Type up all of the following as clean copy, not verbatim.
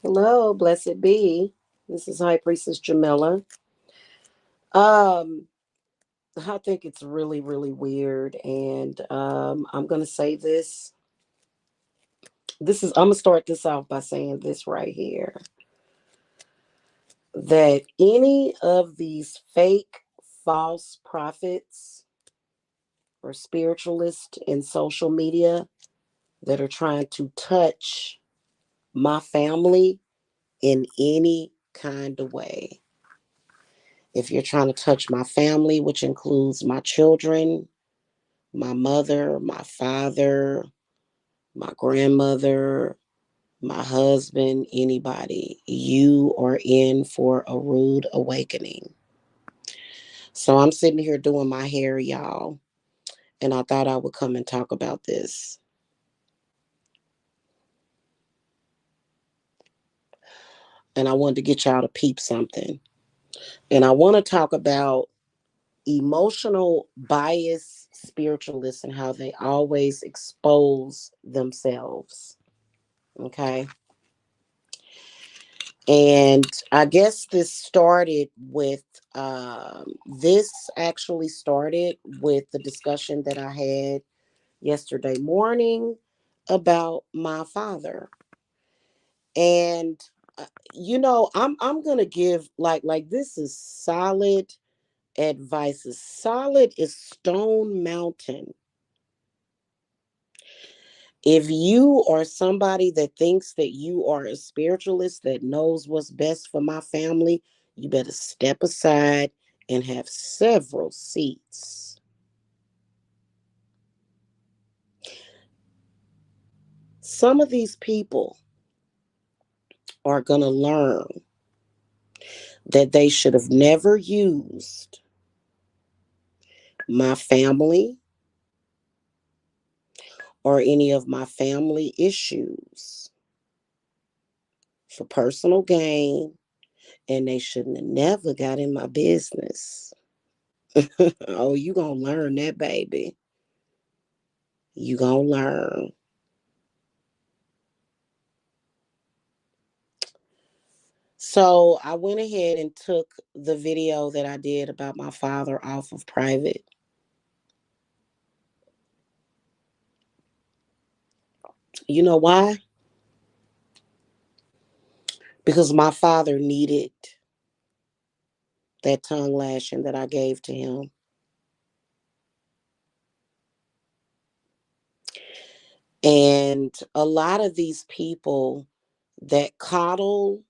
Hello, blessed be. This is High Priestess Jamila. Um, I think it's really, really weird, and I'm gonna say this. I'm gonna start this off by saying this right here: that any of these fake, false prophets or spiritualists in social media that are trying to touch my family in any kind of way. If you're trying to touch my family, which includes my children, my mother, my father, my grandmother, my husband, anybody, you are in for a rude awakening. So I'm sitting here doing my hair, y'all, and I thought I would come and talk about this. And I wanted to get y'all to peep something. And I want to talk about emotional bias spiritualists and how they always expose themselves. Okay. And I guess this actually started with the discussion that I had yesterday morning about my father. And I'm gonna give like this is solid advice. As solid as Stone Mountain. If you are somebody that thinks that you are a spiritualist that knows what's best for my family, you better step aside and have several seats. Some of these people are going to learn that they should have never used my family or any of my family issues for personal gain, and they shouldn't have never got in my business. Oh, you gonna learn that, baby. You gonna learn. So I went ahead and took the video that I did about my father off of private. You know why? Because my father needed that tongue lashing that I gave to him. And a lot of these people that coddle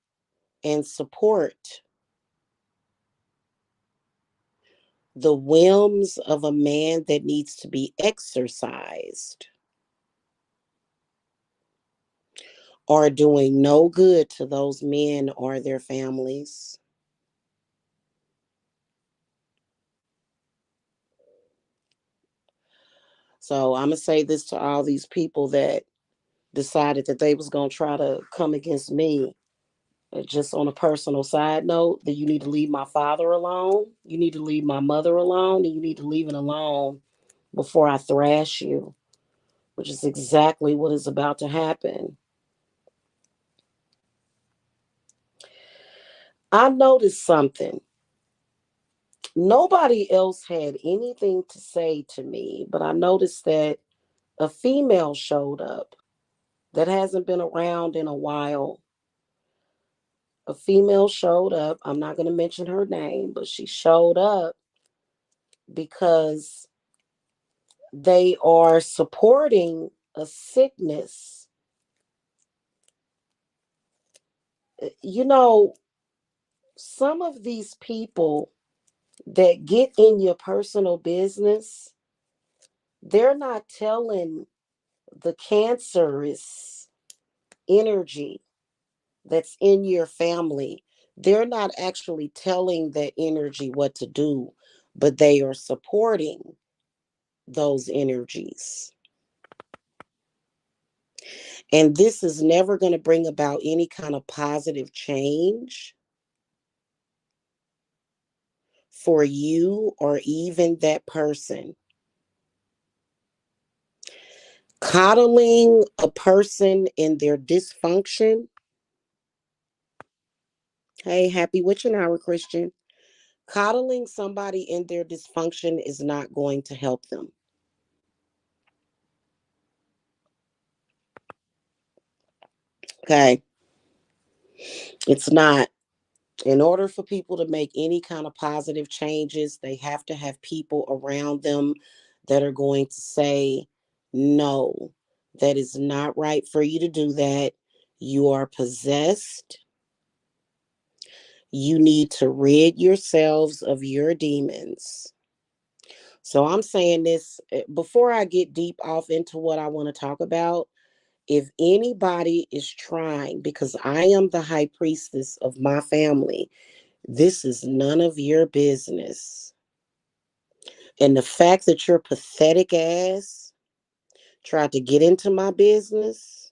and support the whims of a man that needs to be exercised are doing no good to those men or their families. So I'm gonna say this to all these people that decided that they was gonna try to come against me. Just on a personal side note, that you need to leave my father alone, you need to leave my mother alone, and you need to leave it alone before I thrash you, which is exactly what is about to happen. I noticed something. Nobody else had anything to say to me, but I noticed that a female showed up that hasn't been around in a while. A female showed up. I'm not going to mention her name, but she showed up because they are supporting a sickness. You know, some of these people that get in your personal business, they're not telling the cancerous energy that's in your family. They're not actually telling that energy what to do, but they are supporting those energies. And this is never going to bring about any kind of positive change for you or even that person. Coddling a person in their dysfunction Hey, happy witching hour, Christian. Coddling somebody in their dysfunction is not going to help them. Okay. It's not. In order for people to make any kind of positive changes, they have to have people around them that are going to say, no, that is not right for you to do that. You are possessed. You need to rid yourselves of your demons. So I'm saying this before I get deep off into what I want to talk about. If anybody is trying, because I am the high priestess of my family, this is none of your business. And the fact that your pathetic ass tried to get into my business,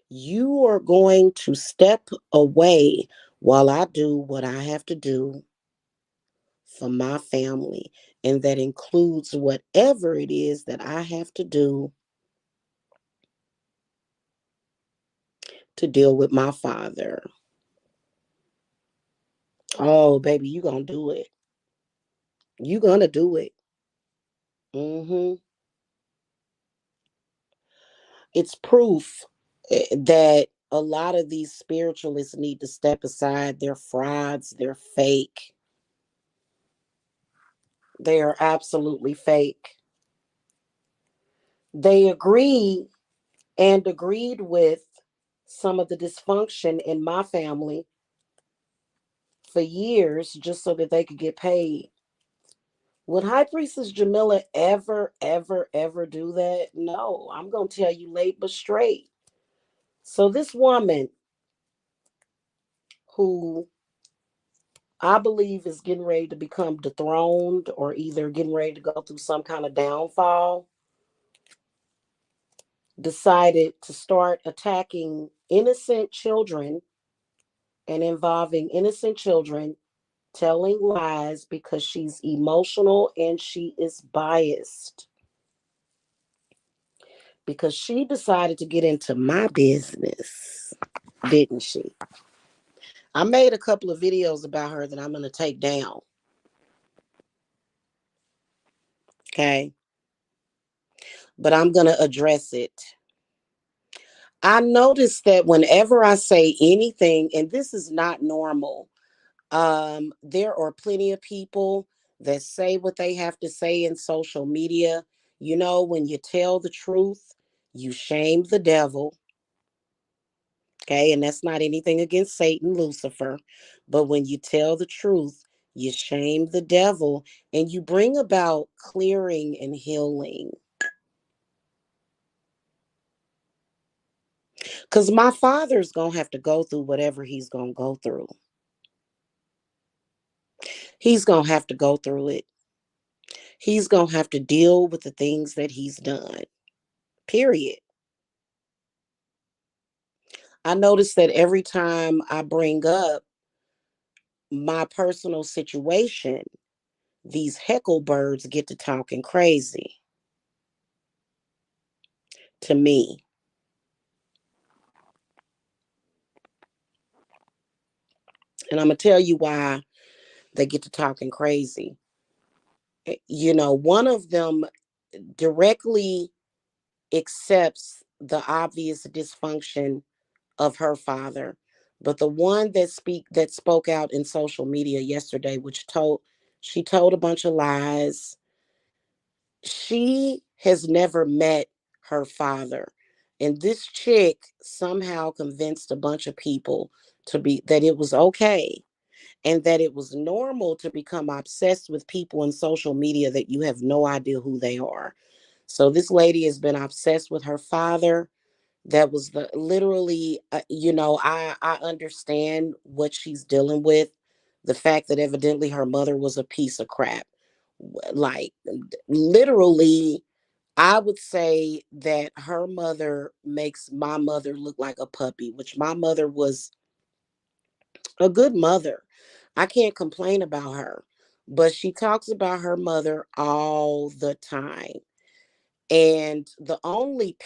you are going to step away while I do what I have to do for my family. And that includes whatever it is that I have to do to deal with my father. Oh, baby, you gonna do it. You gonna do it. Hmm. It's proof that a lot of these spiritualists need to step aside. They're frauds. They're fake. They are absolutely fake. They agree and agreed with some of the dysfunction in my family for years just so that they could get paid. Would High Priestess Jamila ever, ever, ever do that? No, I'm going to tell you late but straight. So, this woman who I believe is getting ready to become dethroned or either getting ready to go through some kind of downfall, decided to start attacking innocent children and involving innocent children, telling lies because she's emotional and she is biased. Because she decided to get into my business, didn't she? I made a couple of videos about her that I'm going to take down. Okay. But I'm going to address it. I noticed that whenever I say anything, and this is not normal, there are plenty of people that say what they have to say in social media. You know, when you tell the truth, you shame the devil. Okay, and that's not anything against Satan, Lucifer. But when you tell the truth, you shame the devil and you bring about clearing and healing. Because my father's going to have to go through whatever he's going to go through. He's going to have to go through it. He's going to have to deal with the things that he's done. Period. I notice that every time I bring up my personal situation, these heckle birds get to talking crazy to me. And I'm going to tell you why they get to talking crazy. You know, one of them directly accepts the obvious dysfunction of her father. But the one that spoke out in social media yesterday, which told she told a bunch of lies. She has never met her father. And this chick somehow convinced a bunch of people to be that it was okay and that it was normal to become obsessed with people in social media that you have no idea who they are. So this lady has been obsessed with her father. That was the literally, I understand what she's dealing with. The fact that evidently her mother was a piece of crap. Like, literally, I would say that her mother makes my mother look like a puppy, which my mother was a good mother. I can't complain about her, but she talks about her mother all the time. And the only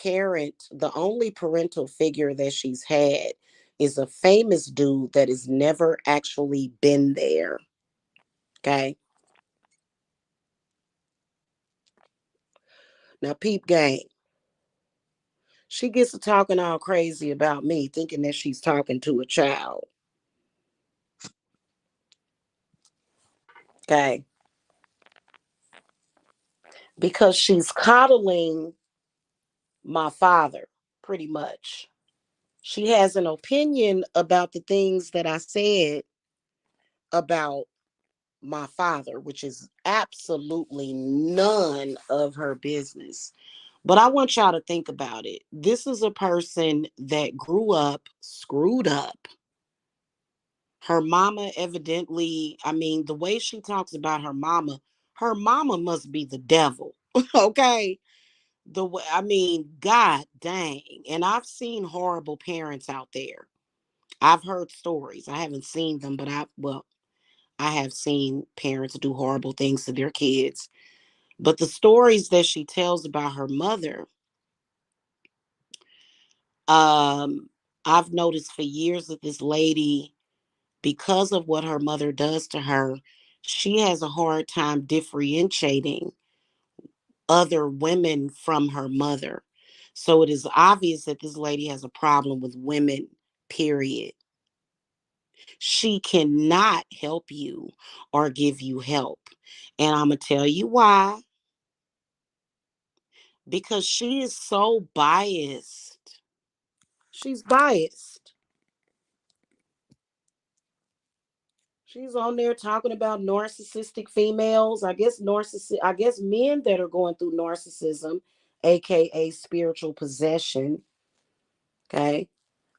parental figure that she's had is a famous dude that has never actually been there. Okay. Now, peep game. She gets to talking all crazy about me, thinking that she's talking to a child. Okay. Because she's coddling my father, pretty much. She has an opinion about the things that I said about my father, which is absolutely none of her business. But I want y'all to think about it. This is a person that grew up screwed up. Her mama evidently, I mean, the way she talks about her mama must be the devil. Okay. The way, I mean, God dang. And I've seen horrible parents out there. I've heard stories. I haven't seen them, but I have seen parents do horrible things to their kids. But the stories that she tells about her mother, um, I've noticed for years that this lady, because of what her mother does to her, she has a hard time differentiating other women from her mother. So it is obvious that this lady has a problem with women, period. She cannot help you or give you help. And I'm going to tell you why. Because she is so biased. She's biased. She's on there talking about narcissistic females. I guess men that are going through narcissism, aka spiritual possession. Okay.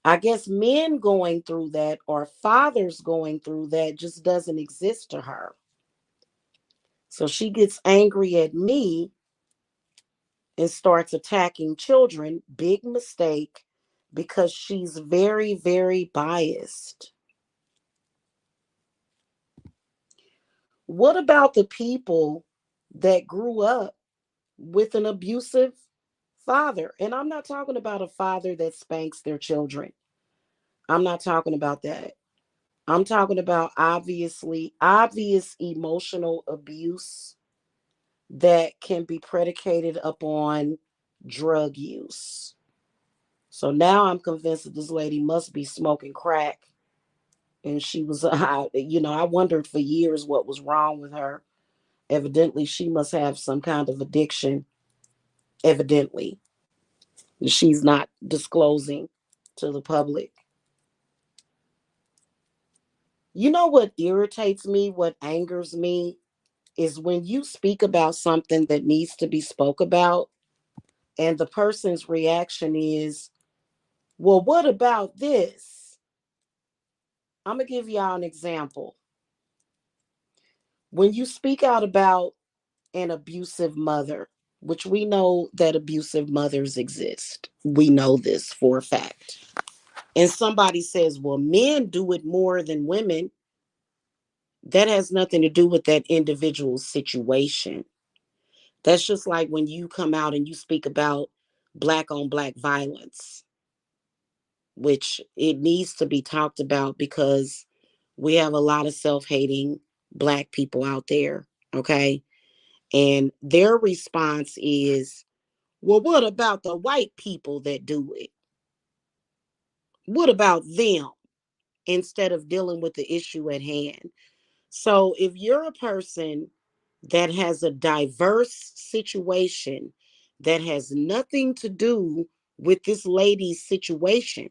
I guess men going through that or fathers going through that just doesn't exist to her. So she gets angry at me and starts attacking children. Big mistake because she's very, very biased. What about the people that grew up with an abusive father? And I'm not talking about a father that spanks their children. I'm not talking about that. I'm talking about obvious emotional abuse that can be predicated upon drug use. So now I'm convinced that this lady must be smoking crack. And she was, I wondered for years what was wrong with her. Evidently, she must have some kind of addiction. Evidently, she's not disclosing to the public. You know what irritates me, what angers me, is when you speak about something that needs to be spoke about, and the person's reaction is, well, what about this? I'm going to give y'all an example. When you speak out about an abusive mother, which we know that abusive mothers exist, we know this for a fact. And somebody says, well, men do it more than women. That has nothing to do with that individual's situation. That's just like when you come out and you speak about black on black violence, which it needs to be talked about because we have a lot of self-hating black people out there. Okay. And their response is, well, what about the white people that do it? What about them? Instead of dealing with the issue at hand. So if you're a person that has a diverse situation that has nothing to do with this lady's situation,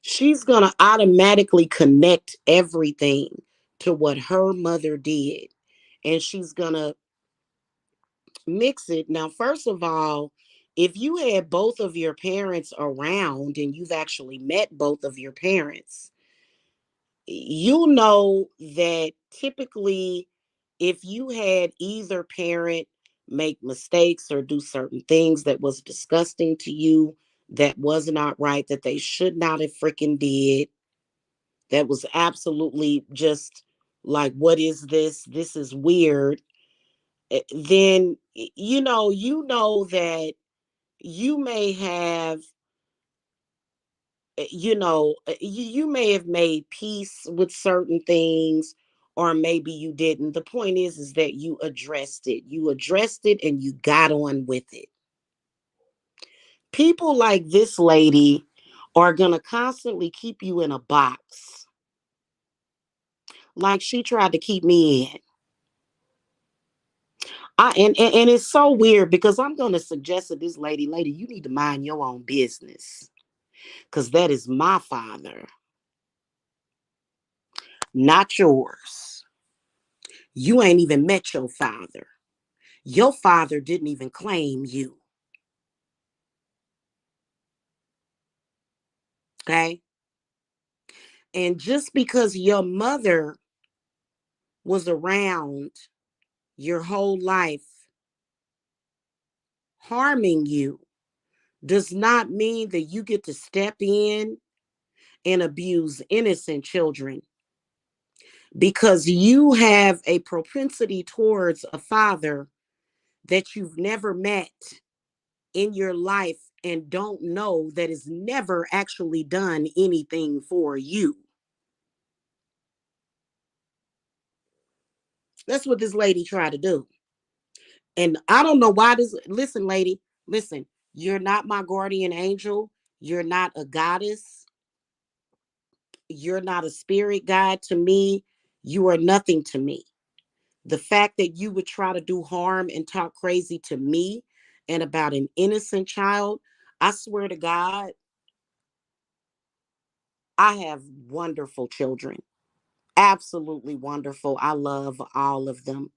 she's going to automatically connect everything to what her mother did. And she's going to mix it. Now, first of all, if you had both of your parents around and you've actually met both of your parents, you know that typically if you had either parent make mistakes or do certain things that was disgusting to you, that was not right, that they should not have freaking did, that was absolutely just like, what is this? This is weird. Then you know that you may have you may have made peace with certain things, or maybe you didn't. The point is that you addressed it and you got on with it. People like this lady are going to constantly keep you in a box, like she tried to keep me in. And it's so weird because I'm going to suggest to this lady, you need to mind your own business, because that is my father, not yours. You ain't even met your father. Your father didn't even claim you. Okay. And just because your mother was around your whole life harming you does not mean that you get to step in and abuse innocent children, because you have a propensity towards a father that you've never met in your life and don't know, that has never actually done anything for you. That's what this lady tried to do. And I don't know why this, listen, lady, listen, you're not my guardian angel. You're not a goddess. You're not a spirit guide to me. You are nothing to me. The fact that you would try to do harm and talk crazy to me and about an innocent child, I swear to God, I have wonderful children. Absolutely wonderful. I love all of them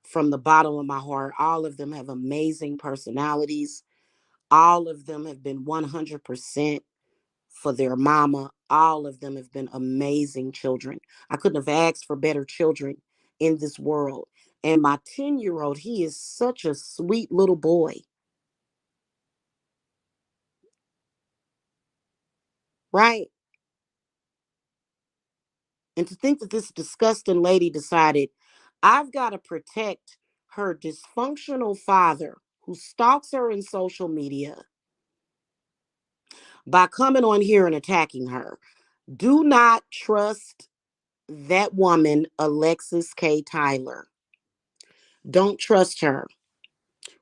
from the bottom of my heart. All of them have amazing personalities. All of them have been 100% for their mama. All of them have been amazing children. I couldn't have asked for better children in this world. And my 10-year-old, he is such a sweet little boy, right? And to think that this disgusting lady decided, I've got to protect her dysfunctional father who stalks her in social media by coming on here and attacking her. Do not trust that woman, Alexis K. Tyler. Don't trust her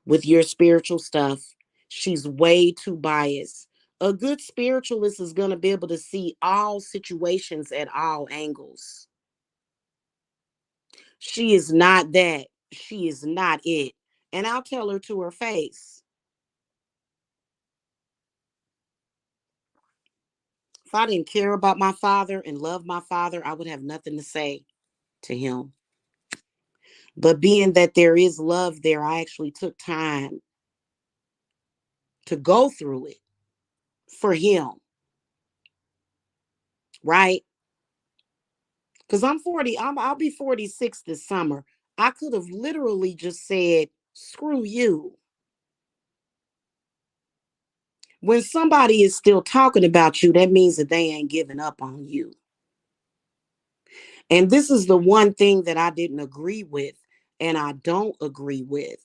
with your spiritual stuff. She's way too biased. A good spiritualist is going to be able to see all situations at all angles. She is not that. She is not it. And I'll tell her to her face. If I didn't care about my father and love my father, I would have nothing to say to him. But being that there is love there, I actually took time to go through it for him, right? Because I'm 40, I'll be 46 this summer. I could have literally just said, screw you. When somebody is still talking about you, that means that they ain't giving up on you. And this is the one thing that I didn't agree with, and I don't agree with.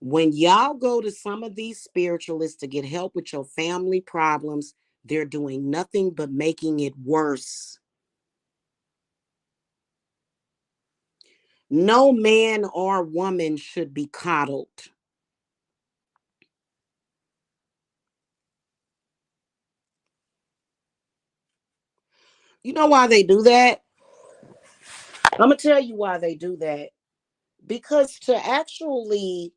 When y'all go to some of these spiritualists to get help with your family problems, they're doing nothing but making it worse. No man or woman should be coddled. You know why they do that? I'm going to tell you why they do that. Because to actually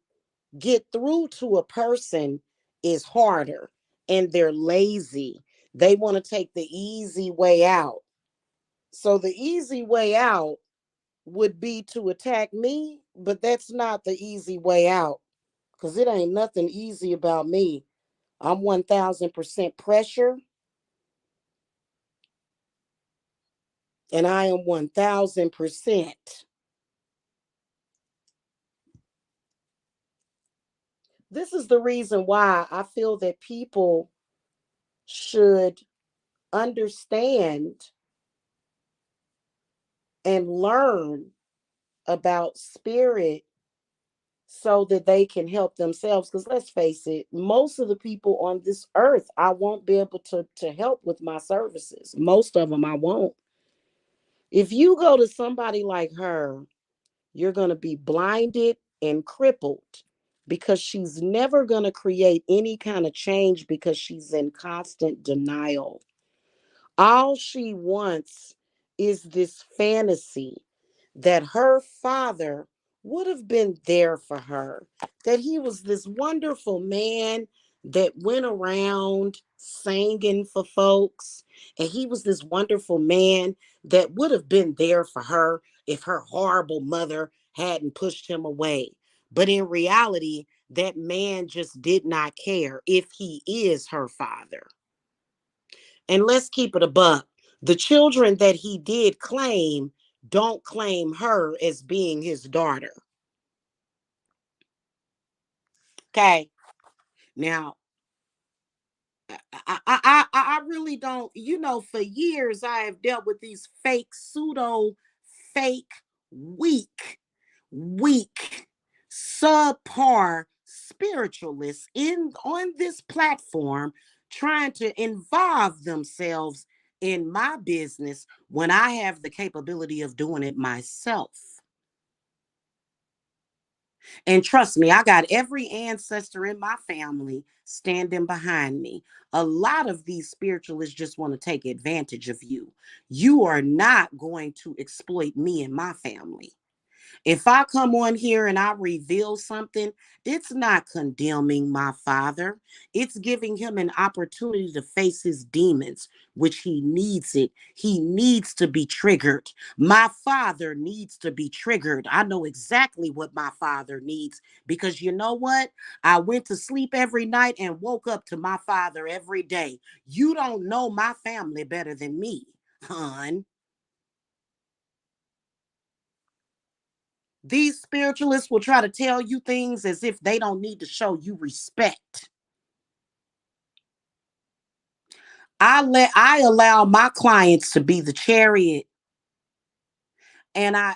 get through to a person is harder, and they're lazy. They want to take the easy way out. So the easy way out would be to attack me, but that's not the easy way out, because it ain't nothing easy about me. I'm 1000% pressure, and I am 1000%. This is the reason why I feel that people should understand and learn about spirit so that they can help themselves. Because let's face it, most of the people on this earth, I won't be able to help with my services. Most of them I won't. If you go to somebody like her, you're going to be blinded and crippled because she's never going to create any kind of change because she's in constant denial. All she wants is this fantasy that her father would have been there for her, that he was this wonderful man that went around singing for folks, and he was this wonderful man that would have been there for her if her horrible mother hadn't pushed him away. But in reality, that man just did not care if he is her father. And let's keep it a buck. The children that he did claim don't claim her as being his daughter. Okay. Now, I really don't, for years I have dealt with these fake, pseudo, fake, weak, subpar spiritualists in on this platform trying to involve themselves in my business when I have the capability of doing it myself. And trust me, I got every ancestor in my family standing behind me. A lot of these spiritualists just want to take advantage of you. You are not going to exploit me and my family. If I come on here and I reveal something, it's not condemning my father. It's giving him an opportunity to face his demons, which he needs it. He needs to be triggered. My father needs to be triggered. I know exactly what my father needs because you know what? I went to sleep every night and woke up to my father every day. You don't know my family better than me, hon. These spiritualists will try to tell you things as if they don't need to show you respect. I allow my clients to be the chariot, and I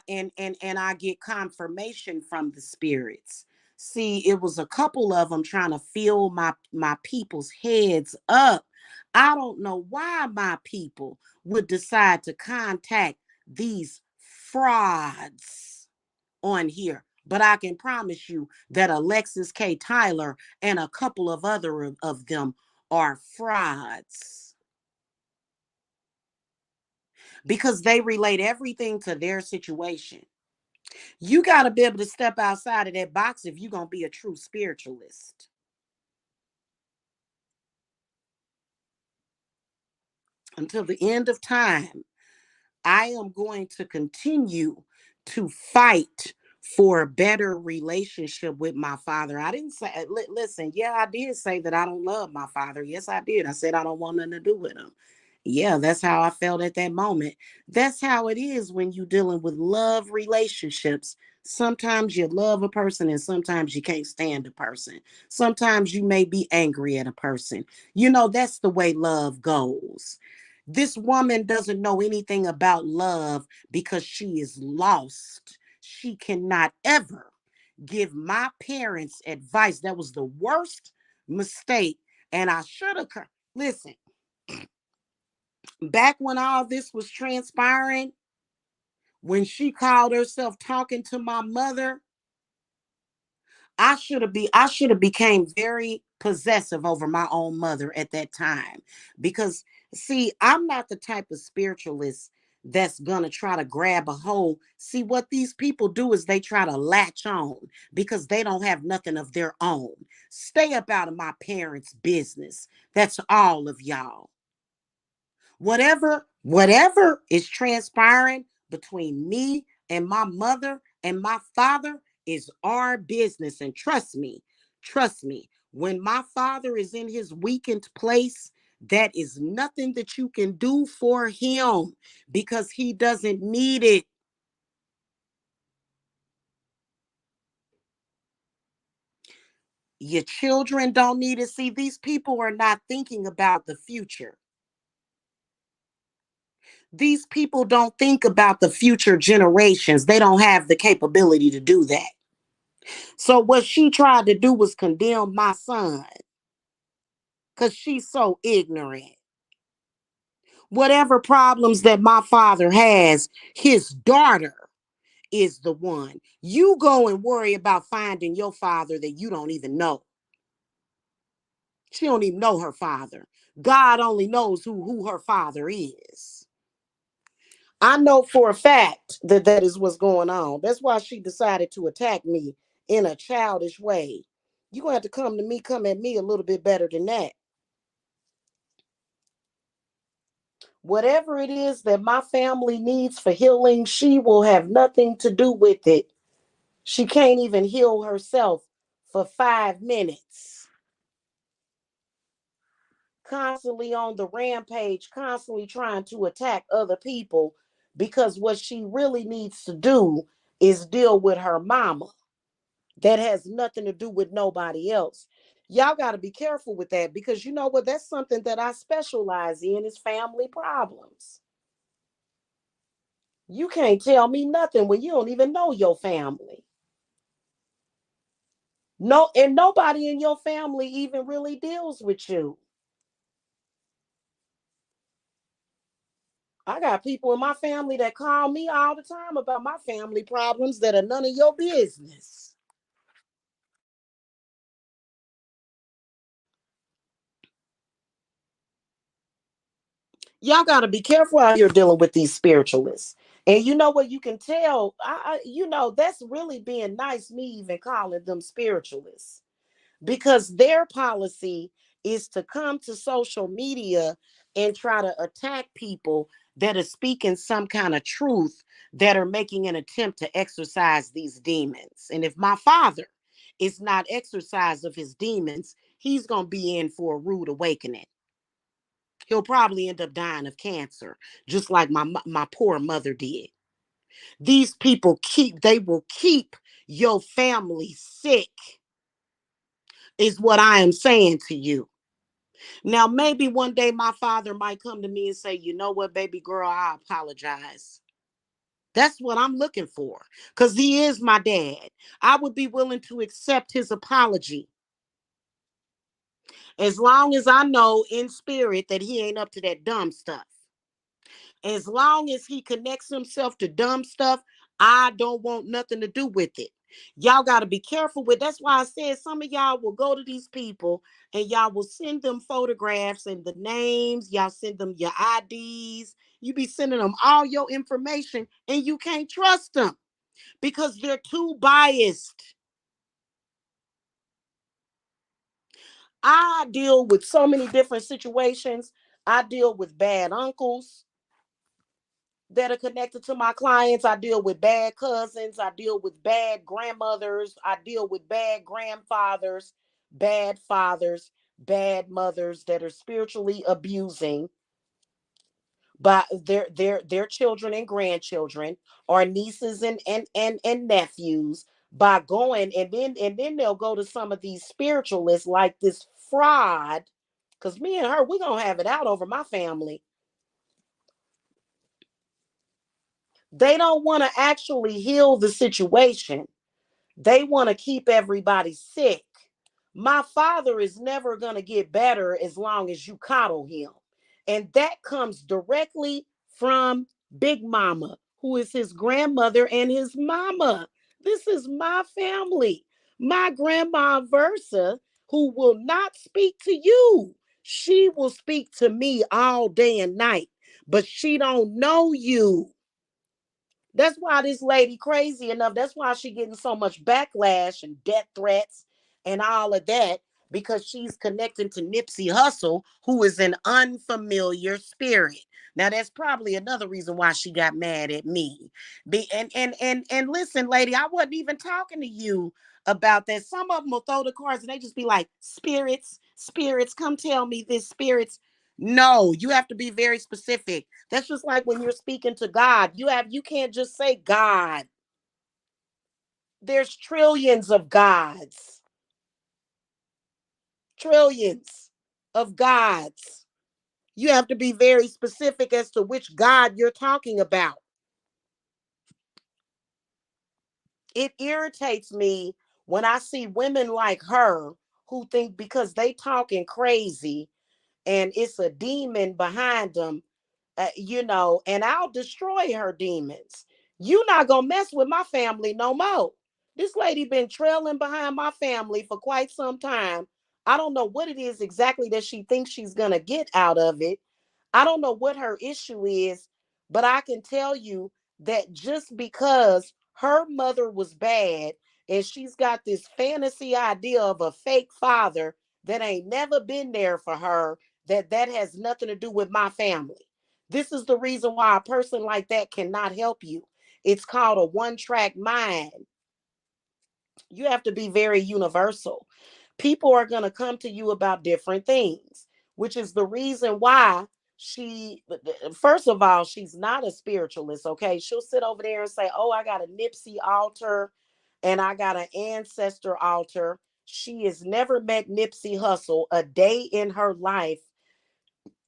get confirmation from the spirits. See, it was a couple of them trying to fill my people's heads up. I don't know why my people would decide to contact these frauds on here. But I can promise you that Alexis K. Tyler and a couple of other of them are frauds because they relate everything to their situation. You got to be able to step outside of that box if you're going to be a true spiritualist. Until the end of time, I am going to continue to fight for a better relationship with my father. I didn't say, listen, yeah, I did say that I don't love my father. Yes, I did. I said I don't want nothing to do with him. Yeah, that's how I felt at that moment. That's how it is when you're dealing with love relationships. Sometimes you love a person and sometimes you can't stand a person. Sometimes you may be angry at a person. That's the way love goes. This woman doesn't know anything about love because she is lost. She cannot ever give my parents advice. That was the worst mistake. And I should have, listen, back when all this was transpiring, when she called herself talking to my mother, I should have became very possessive over my own mother at that time. Because see, I'm not the type of spiritualist that's gonna try to grab a hold. See, what these people do is they try to latch on because they don't have nothing of their own. Stay up out of my parents' business. That's all of y'all. Whatever is transpiring between me and my mother and my father is our business. And trust me, when my father is in his weakened place, that is nothing that you can do for him because he doesn't need it. Your children don't need to see. These people are not thinking about the future. These people don't think about the future generations. They don't have the capability to do that. So what she tried to do was condemn my son because she's so ignorant. Whatever problems that my father has, his daughter is the one. You go and worry about finding your father that you don't even know. She don't even know her father. God only knows who her father is. I know for a fact that that is what's going on. That's why she decided to attack me in a childish way. You're going to have to come at me a little bit better than that. Whatever it is that my family needs for healing, she will have nothing to do with it. She can't even heal herself for 5 minutes. Constantly on the rampage, constantly trying to attack other people because what she really needs to do is deal with her mama. That has nothing to do with nobody else. Y'all got to be careful with that because you know what? That's something that I specialize in is family problems. You can't tell me nothing when you don't even know your family. No, and nobody in your family even really deals with you. I got people in my family that call me all the time about my family problems that are none of your business. Y'all got to be careful out here dealing with these spiritualists. And you know what? You can tell, that's really being nice, me even calling them spiritualists, because their policy is to come to social media and try to attack people that are speaking some kind of truth, that are making an attempt to exorcise these demons. And if my father is not exorcised of his demons, he's going to be in for a rude awakening. He'll probably end up dying of cancer, just like my poor mother did. These people they will keep your family sick, is what I am saying to you. Now, maybe one day my father might come to me and say, you know what, baby girl, I apologize. That's what I'm looking for because he is my dad. I would be willing to accept his apology as long as I know in spirit that he ain't up to that dumb stuff. As long as he connects himself to dumb stuff, I don't want nothing to do with it. Y'all got to be careful with. That's why I said some of y'all will go to these people and y'all will send them photographs and the names. Y'all send them your IDs. You be sending them all your information and you can't trust them because they're too biased. I deal with so many different situations. I deal with bad uncles that are connected to my clients. I deal with bad cousins. I deal with bad grandmothers. I deal with bad grandfathers, bad fathers, bad mothers that are spiritually abusing by their children and grandchildren, or nieces and nephews, by going and then they'll go to some of these spiritualists like this fraud, because me and her, we're gonna have it out over my family. They don't want to actually heal the situation. They want to keep everybody sick. My father is never going to get better as long as you coddle him. And that comes directly from Big Mama, who is his grandmother and his mama. This is my family. My grandma Versa, who will not speak to you. She will speak to me all day and night, but she don't know you. That's why this lady crazy enough. That's why she getting so much backlash and death threats and all of that, because she's connecting to Nipsey Hussle, who is an unfamiliar spirit. Now that's probably another reason why she got mad at me. And listen, lady, I wasn't even talking to you about that. Some of them will throw the cards and they just be like, spirits, spirits, come tell me this, spirits. No, you have to be very specific. That's just like when you're speaking to God. You can't just say God. There's trillions of gods. Trillions of gods. You have to be very specific as to which God you're talking about. It irritates me When I see women like her who think because they talking crazy and it's a demon behind them, and I'll destroy her demons. You not gonna mess with my family no more. This lady been trailing behind my family for quite some time. I don't know what it is exactly that she thinks she's gonna get out of it. I don't know what her issue is, but I can tell you that just because her mother was bad and she's got this fantasy idea of a fake father that ain't never been there for her, that has nothing to do with my family. This is the reason why a person like that cannot help you. It's called a one-track mind. You have to be very universal. People are going to come to you about different things, which is the reason why first of all, she's not a spiritualist, okay? She'll sit over there and say, oh, I got a Nipsey altar and I got an ancestor altar. She has never met Nipsey Hussle a day in her life.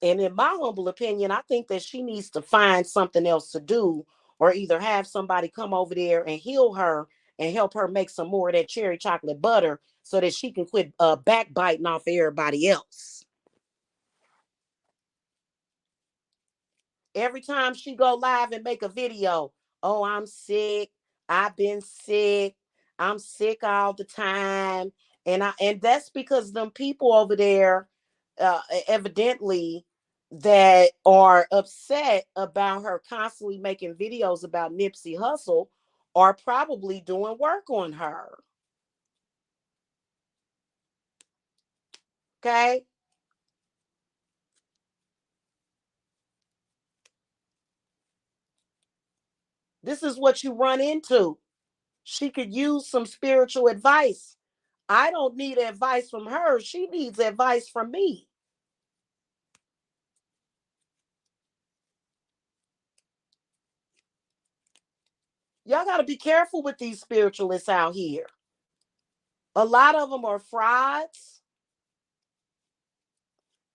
And in my humble opinion, I think that she needs to find something else to do, or either have somebody come over there and heal her and help her make some more of that cherry chocolate butter so that she can quit backbiting off everybody else. Every time she go live and make a video, oh, I'm sick. I've been sick. I'm sick all the time. And that's because them people over there, evidently, that are upset about her constantly making videos about Nipsey Hussle are probably doing work on her. Okay? This is what you run into. She could use some spiritual advice. I don't need advice from her. She needs advice from me. Y'all got to be careful with these spiritualists out here. A lot of them are frauds.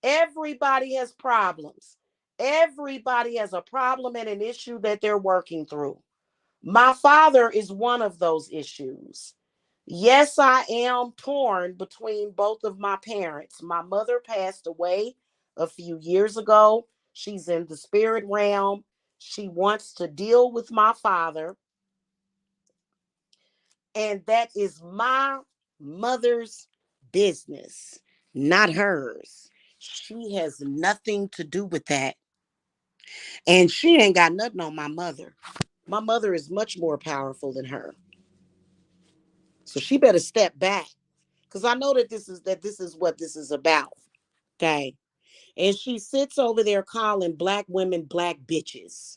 Everybody has problems. Everybody has a problem and an issue that they're working through. My father is one of those issues. Yes, I am torn between both of my parents. My mother passed away a few years ago. She's in the spirit realm. She wants to deal with my father. And that is my mother's business, not hers. She has nothing to do with that. And she ain't got nothing on my mother. My mother is much more powerful than her. So she better step back. Because I know that this is what this is about. Okay. And she sits over there calling black women black bitches.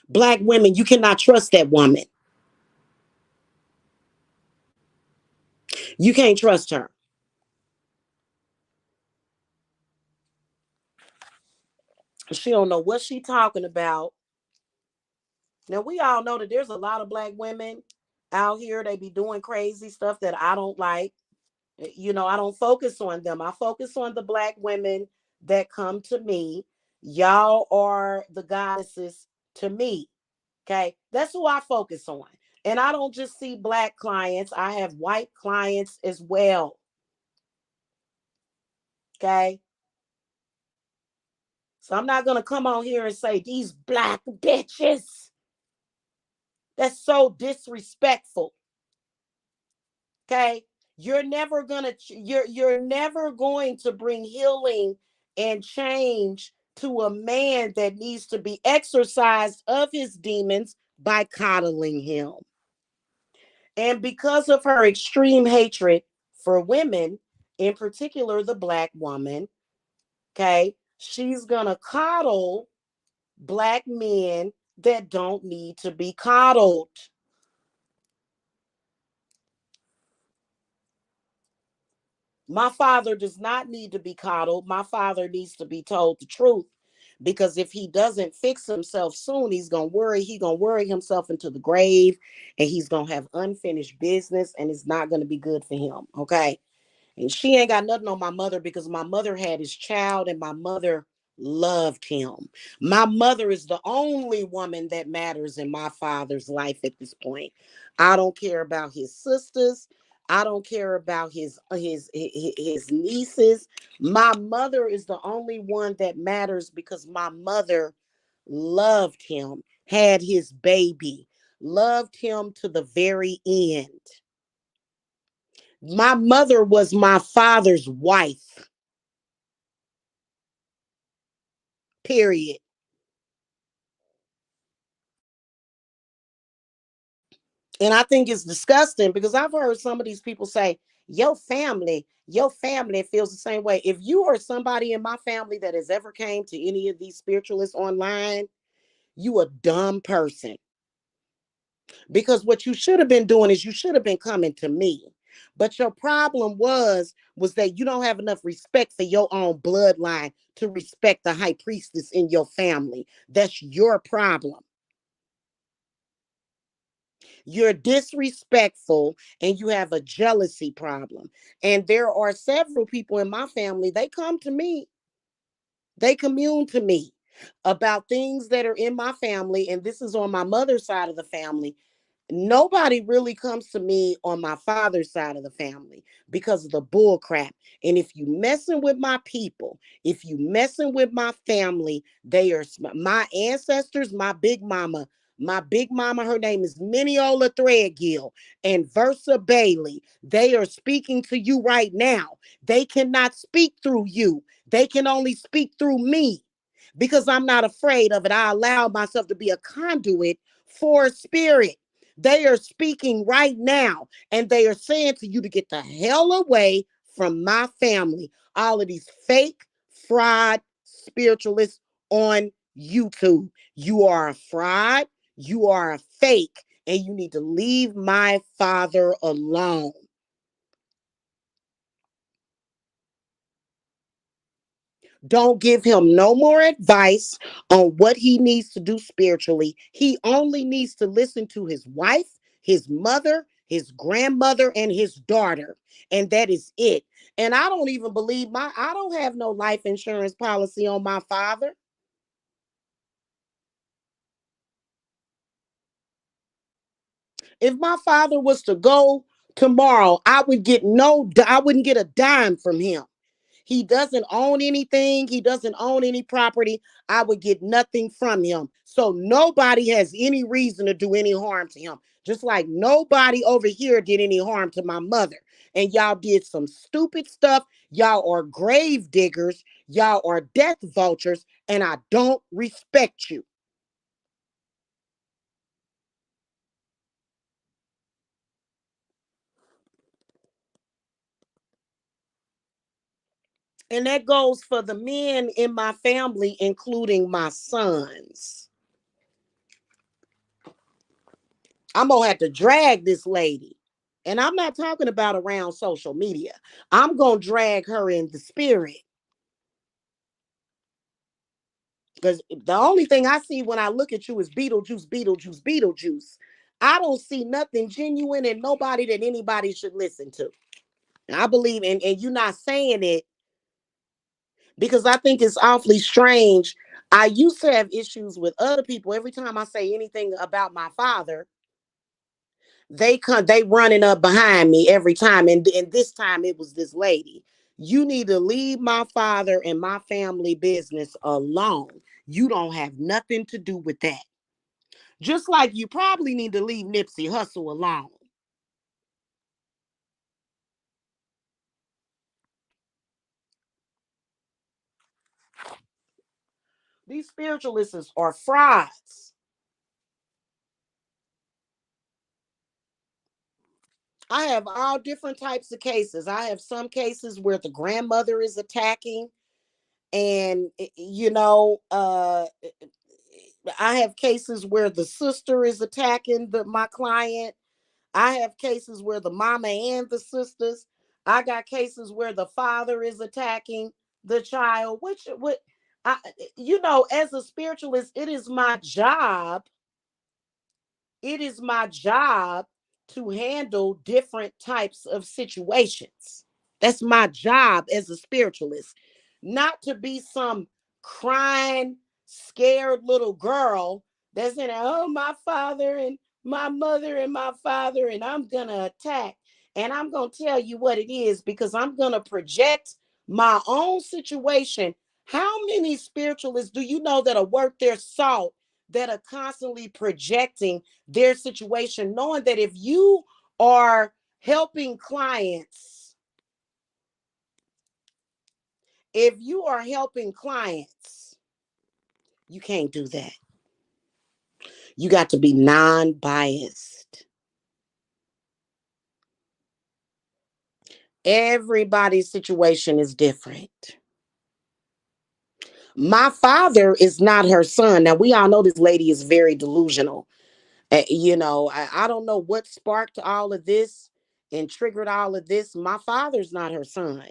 Black women, you cannot trust that woman. You can't trust her. She don't know what she talking about. Now we all know that there's a lot of black women out here. They be doing crazy stuff that I don't like. I don't focus on them. I focus on the black women that come to me. Y'all are the goddesses to me. Okay. That's who I focus on. And I don't just see black clients, I have white clients as well. Okay. So I'm not going to come on here and say these black bitches. That's so disrespectful. Okay. You're never going to bring healing and change to a man that needs to be exorcised of his demons by coddling him. And because of her extreme hatred for women, in particular the black woman, okay, she's gonna coddle black men that don't need to be coddled. My father does not need to be coddled. My father needs to be told the truth. Because if he doesn't fix himself soon, he's gonna worry himself into the grave, and he's gonna have unfinished business, and it's not gonna be good for him. Okay. And she ain't got nothing on my mother because my mother had his child and my mother loved him. My mother is the only woman that matters in my father's life at this point. I don't care about his sisters. I don't care about his nieces. My mother is the only one that matters because my mother loved him, had his baby, loved him to the very end. My mother was my father's wife, period. And I think it's disgusting because I've heard some of these people say, your family feels the same way. If you are somebody in my family that has ever came to any of these spiritualists online, you a dumb person. Because what you should have been doing is you should have been coming to me. But your problem was that you don't have enough respect for your own bloodline to respect the high priestess in your family. That's your problem. You're disrespectful and you have a jealousy problem. And there are several people in my family, they come to me, they commune to me about things that are in my family. And this is on my mother's side of the family. Nobody really comes to me on my father's side of the family because of the bull crap. And if you messing with my people, if you messing with my family, they are my ancestors, my big mama, her name is Minneola Threadgill and Versa Bailey. They are speaking to you right now. They cannot speak through you. They can only speak through me because I'm not afraid of it. I allow myself to be a conduit for spirit. They are speaking right now and they are saying to you to get the hell away from my family. All of these fake fraud spiritualists on YouTube. You are a fraud, you are a fake, and you need to leave my father alone. Don't give him no more advice on what he needs to do spiritually. He only needs to listen to his wife, his mother, his grandmother, and his daughter. And that is it. And I don't even believe I don't have no life insurance policy on my father. If my father was to go tomorrow, I wouldn't get a dime from him. He doesn't own anything. He doesn't own any property. I would get nothing from him. So nobody has any reason to do any harm to him. Just like nobody over here did any harm to my mother. And y'all did some stupid stuff. Y'all are grave diggers. Y'all are death vultures. And I don't respect you. And that goes for the men in my family, including my sons. I'm gonna have to drag this lady. And I'm not talking about around social media. I'm gonna drag her in the spirit. Because the only thing I see when I look at you is Beetlejuice, Beetlejuice, Beetlejuice. I don't see nothing genuine and nobody that anybody should listen to. And I believe, and you're not saying it because I think it's awfully strange. I used to have issues with other people. Every time I say anything about my father, they running up behind me every time. And this time it was this lady. You need to leave my father and my family business alone. You don't have nothing to do with that. Just like you probably need to leave Nipsey Hussle alone. These spiritualists are frauds. I have all different types of cases. I have some cases where the grandmother is attacking, and I have cases where the sister is attacking my client. I have cases where the mama and the sisters. I got cases where the father is attacking the child. Which what I as a spiritualist, it is my job to handle different types of situations. That's my job as a spiritualist, not to be some crying, scared little girl that's in, oh, my father and my mother and my father, and I'm gonna attack. And I'm going to tell you what it is because I'm going to project my own situation. How many spiritualists do you know that are worth their salt, that are constantly projecting their situation, knowing that if you are helping clients, you can't do that. You got to be non-biased. Everybody's situation is different. My father is not her son. Now, we all know this lady is very delusional. I don't know what sparked all of this and triggered all of this. My father's not her son.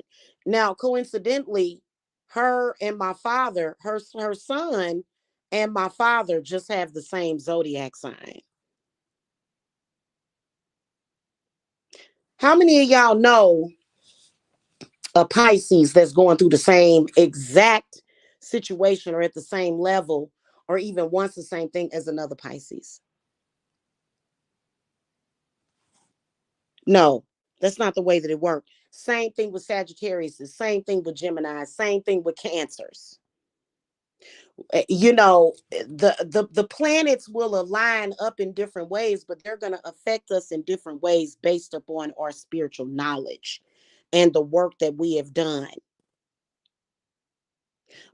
Now, coincidentally, her son and my father just have the same zodiac sign. How many of y'all know a Pisces that's going through the same exact situation or at the same level or even wants the same thing as another Pisces? No, that's not the way that it works. Same thing with Sagittarius, the same thing with Gemini, same thing with Cancers. The planets will align up in different ways, but they're going to affect us in different ways based upon our spiritual knowledge and the work that we have done.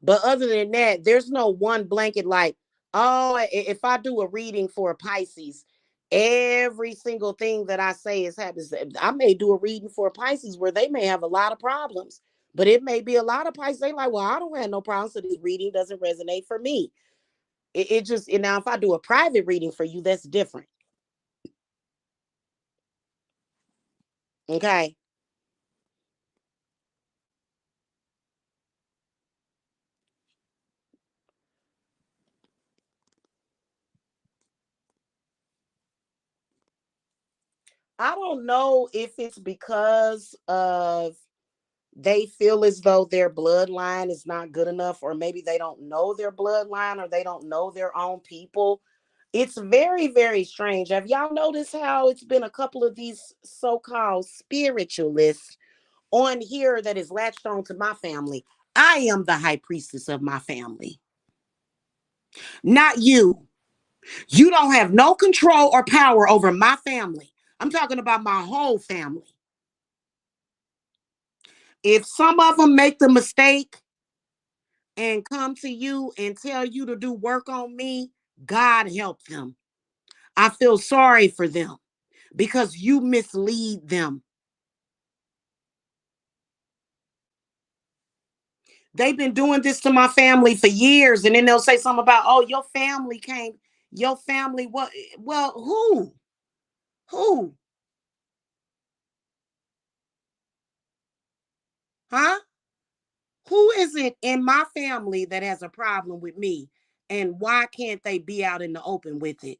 But other than that, there's no one blanket like, oh, if I do a reading for a Pisces, every single thing that I say is happens. I may do a reading for a Pisces where they may have a lot of problems, but it may be a lot of Pisces. They like, well, I don't have no problems, so this reading doesn't resonate for me. It just, now if I do a private reading for you, that's different. Okay. I don't know if it's because of they feel as though their bloodline is not good enough, or maybe they don't know their bloodline, or they don't know their own people. It's very, very strange. Have y'all noticed how it's been a couple of these so-called spiritualists on here that is latched on to my family? I am the high priestess of my family, not you. You don't have no control or power over my family. I'm talking about my whole family. If some of them make the mistake and come to you and tell you to do work on me, God help them. I feel sorry for them because you mislead them. They've been doing this to my family for years, and then they'll say something about, oh, your family came, your family, what? Well, who? Who? Huh? Who is it in my family that has a problem with me? And why can't they be out in the open with it?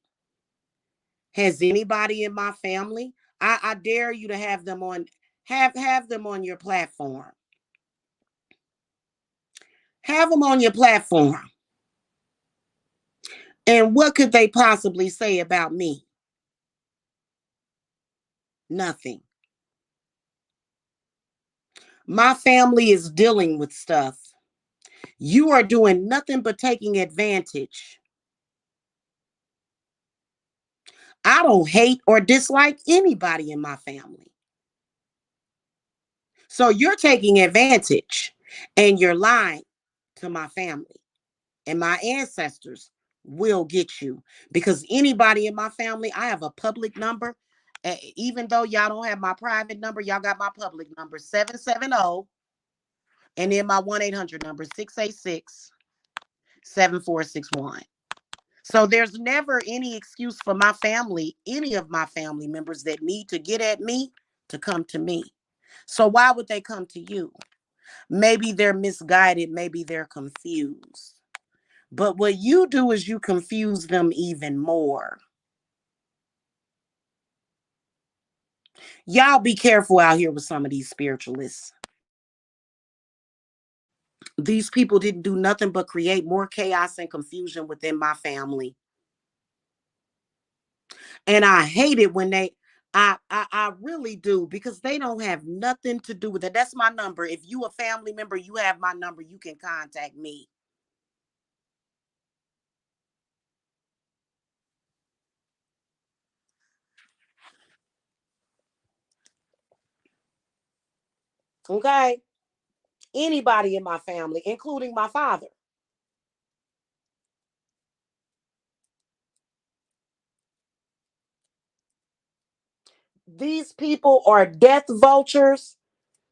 Has anybody in my family? I dare you to have them on, have them on your platform. Have them on your platform. And what could they possibly say about me? Nothing. My family is dealing with stuff. You are doing nothing but taking advantage. I don't hate or dislike anybody in my family. So you're taking advantage and you're lying to my family. And my ancestors will get you because anybody in my family, I have a public number. Even though y'all don't have my private number, y'all got my public number 770, and then my 1-800 number 686-7461. So there's never any excuse for my family, any of my family members that need to get at me, to come to me. So why would they come to you? Maybe they're misguided, maybe they're confused. But what you do is you confuse them even more. Y'all be careful out here with some of these spiritualists. These people didn't do nothing but create more chaos and confusion within my family. And I hate it when I really do, because they don't have nothing to do with it. That's my number. If you a family member, you have my number. You can contact me. Okay? Anybody in my family, including my father. These people are death vultures.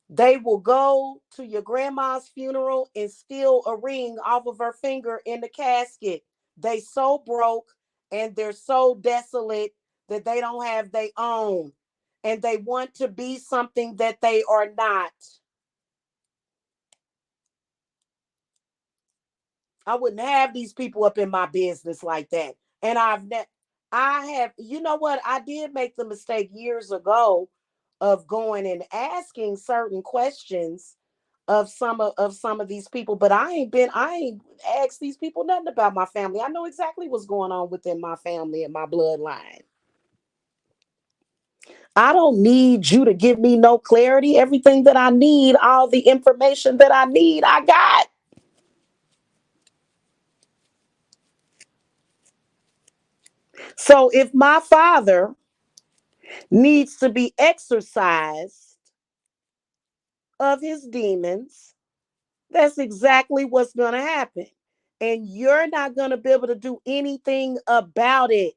They will go to your grandma's funeral and steal a ring off of her finger in the casket. They so broke and they're so desolate that they don't have their own. And they want to be something that they are not. I wouldn't have these people up in my business like that. And I have, you know what? I did make the mistake years ago of going and asking certain questions of some of these people, but I ain't asked these people nothing about my family. I know exactly what's going on within my family and my bloodline. I don't need you to give me no clarity. Everything that I need, all the information that I need, I got. So if my father needs to be exorcised of his demons, that's exactly what's going to happen. And you're not going to be able to do anything about it.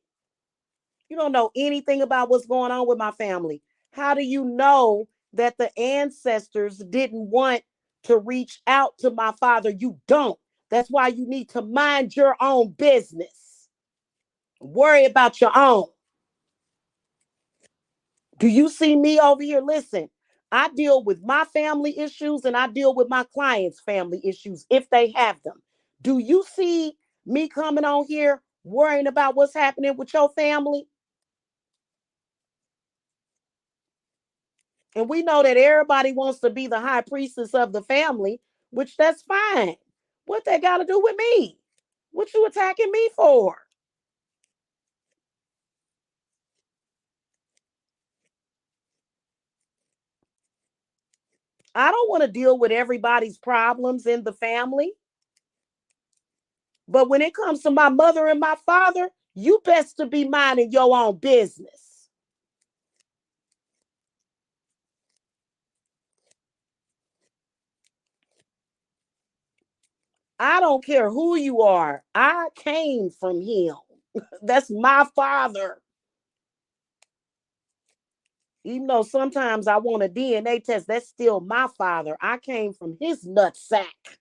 You don't know anything about what's going on with my family. How do you know that the ancestors didn't want to reach out to my father? You don't. That's why you need to mind your own business. Worry about your own. Do you see me over here? Listen, I deal with my family issues and I deal with my clients' family issues if they have them. Do you see me coming on here worrying about what's happening with your family? And we know that everybody wants to be the high priestess of the family, which that's fine. What they got to do with me? What you attacking me for? I don't want to deal with everybody's problems in the family. But when it comes to my mother and my father, you best to be minding your own business. I don't care who you are. I came from him. That's my father. Even though sometimes I want a DNA test, that's still my father. I came from his nut sack.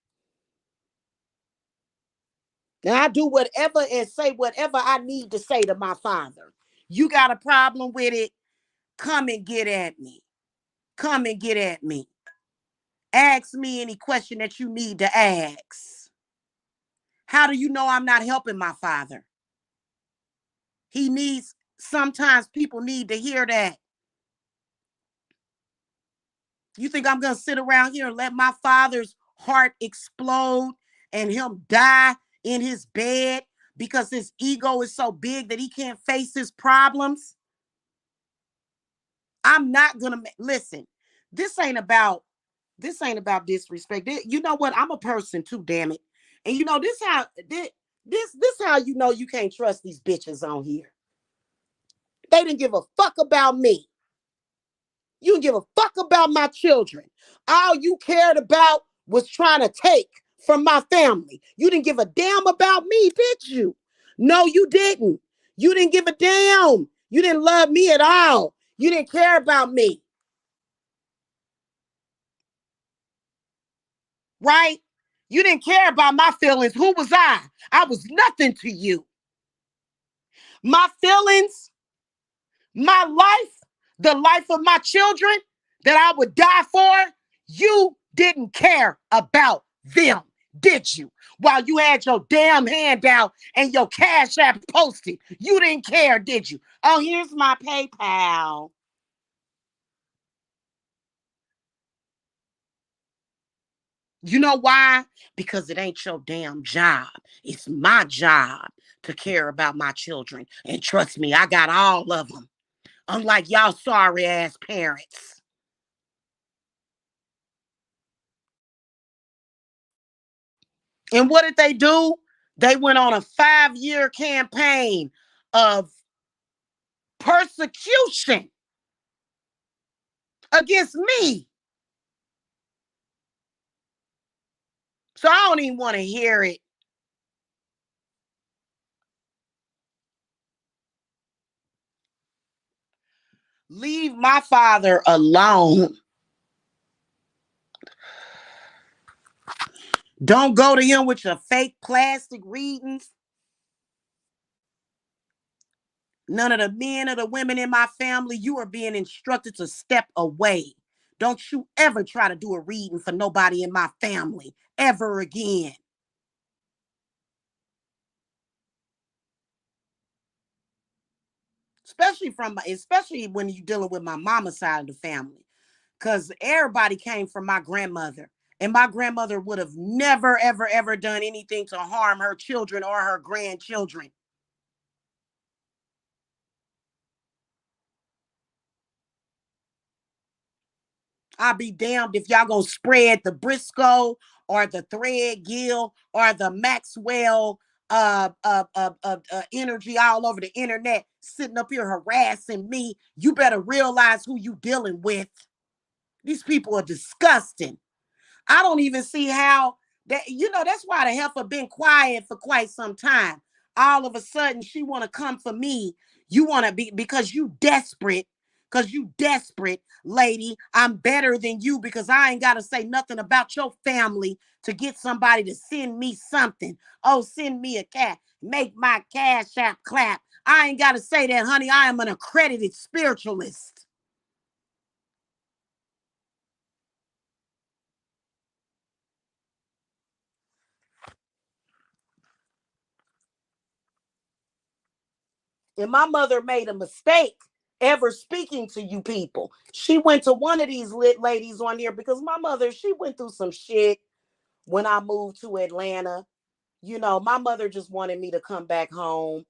And I do whatever and say whatever I need to say to my father. You got a problem with it? Come and get at me. Come and get at me. Ask me any question that you need to ask. How do you know I'm not helping my father? He needs, sometimes people need to hear that. You think I'm going to sit around here and let my father's heart explode and him die in his bed because his ego is so big that he can't face his problems? I'm not going to listen. This ain't about disrespect. You know what? I'm a person too, damn it. And you know this how you know you can't trust these bitches on here. They didn't give a fuck about me. You didn't give a fuck about my children. All you cared about was trying to take from my family. You didn't give a damn about me, did you? No, you didn't. You didn't give a damn. You didn't love me at all. You didn't care about me, right? You didn't care about my feelings. Who was I? I was nothing to you. My feelings, my life, the life of my children that I would die for, you didn't care about them, did you? While you had your damn handout and your Cash App posted, you didn't care, did you? Oh, here's my PayPal. You know why? Because it ain't your damn job. It's my job to care about my children. And trust me, I got all of them. Unlike y'all sorry ass parents. And what did they do? They went on a 5-year campaign of persecution against me. So I don't even want to hear it. Leave my father alone. Don't go to him with your fake plastic readings. None of the men or the women in my family, you are being instructed to step away. Don't you ever try to do a reading for nobody in my family ever again. Especially when you're dealing with my mama's side of the family. Because everybody came from my grandmother. And my grandmother would have never, ever, ever done anything to harm her children or her grandchildren. I'll be damned if y'all gonna spread the Briscoe or the Thread Gill or the Maxwell energy all over the internet, sitting up here harassing me. You better realize who you dealing with. These people are disgusting. I don't even see how that's why the heifer been quiet for quite some time. All of a sudden, she want to come for me. You want to be because you desperate, lady. I'm better than you because I ain't got to say nothing about your family to get somebody to send me something. Oh, send me a cat. Make my Cashapp clap. I ain't got to say that, honey. I am an accredited spiritualist. And my mother made a mistake ever speaking to you people. She went to one of these lit ladies on here because my mother, she went through some shit when I moved to Atlanta. My mother just wanted me to come back home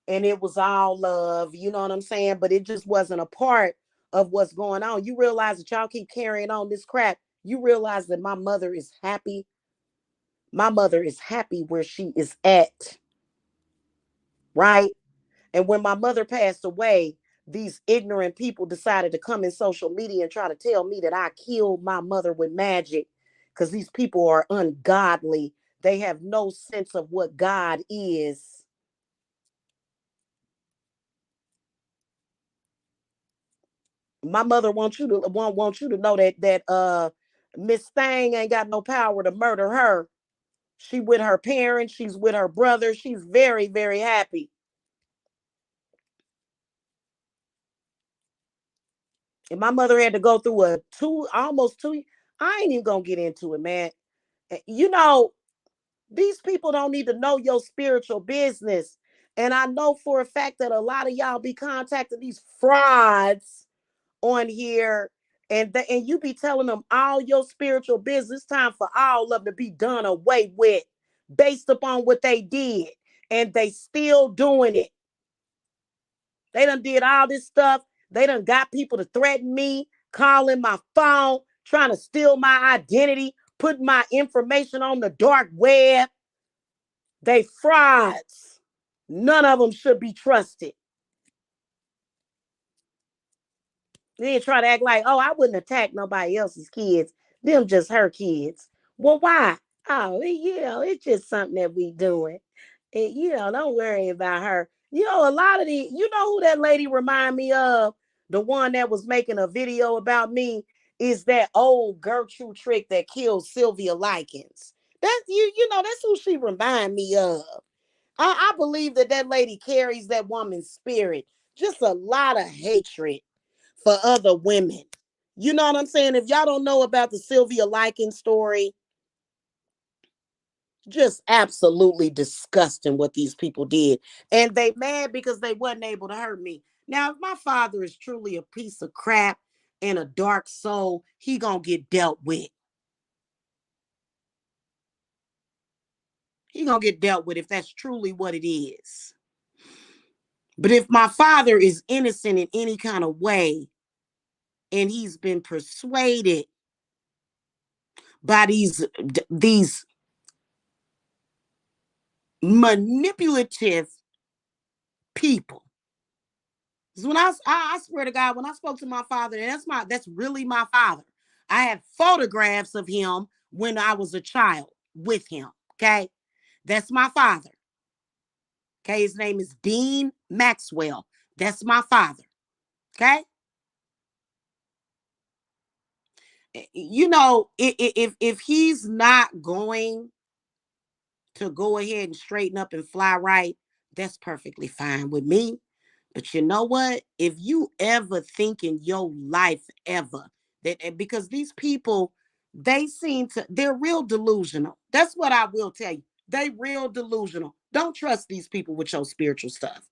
and it was all love, you know what I'm saying? But it just wasn't a part of what's going on. You realize that y'all keep carrying on this crap. You realize that my mother is happy. My mother is happy where she is at, right? And when my mother passed away, these ignorant people decided to come in social media and try to tell me that I killed my mother with magic because these people are ungodly. They have no sense of what God is. My mother wants you to know that Miss Thang ain't got no power to murder her. She with her parents, she's with her brother. She's very, very happy. And my mother had to go through a almost two. I ain't even gonna get into it, man. You know, these people don't need to know your spiritual business. And I know for a fact that a lot of y'all be contacting these frauds on here and you be telling them all your spiritual business. Time for all of them to be done away with based upon what they did. And they still doing it. They done did all this stuff. They done got people to threaten me, calling my phone, trying to steal my identity, putting my information on the dark web. They frauds. None of them should be trusted. Then try to act like, oh, I wouldn't attack nobody else's kids. Them just her kids. Well, why? Oh, it's just something that we doing. Don't worry about her. A lot of who that lady remind me of? The one that was making a video about me is that old Gertrude Trick that killed Sylvia Likens. That's that's who she remind me of. I believe that lady carries that woman's spirit. Just a lot of hatred for other women. You know what I'm saying? If y'all don't know about the Sylvia Likens story, just absolutely disgusting what these people did. And they mad because they wasn't able to hurt me. Now, if my father is truly a piece of crap and a dark soul, he gonna get dealt with. He gonna get dealt with if that's truly what it is. But if my father is innocent in any kind of way, and he's been persuaded by these manipulative people. When I swear to God, when I spoke to my father, and that's really my father. I have photographs of him when I was a child with him. Okay. That's my father. Okay. His name is Dean Maxwell. That's my father. Okay. You know, if he's not going to go ahead and straighten up and fly right, that's perfectly fine with me. But you know what? If you ever think in your life ever that, because these people, they're real delusional. That's what I will tell you. They real delusional. Don't trust these people with your spiritual stuff.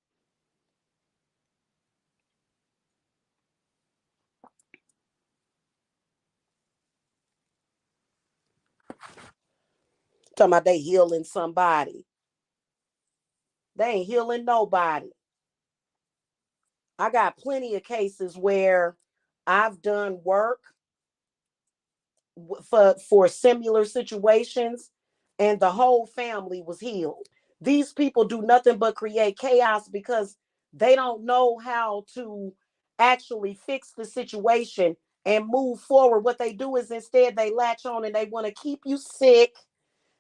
Talking about they healing somebody. They ain't healing nobody. I got plenty of cases where I've done work for similar situations, and the whole family was healed. These people do nothing but create chaos because they don't know how to actually fix the situation and move forward. What they do is instead they latch on and they want to keep you sick.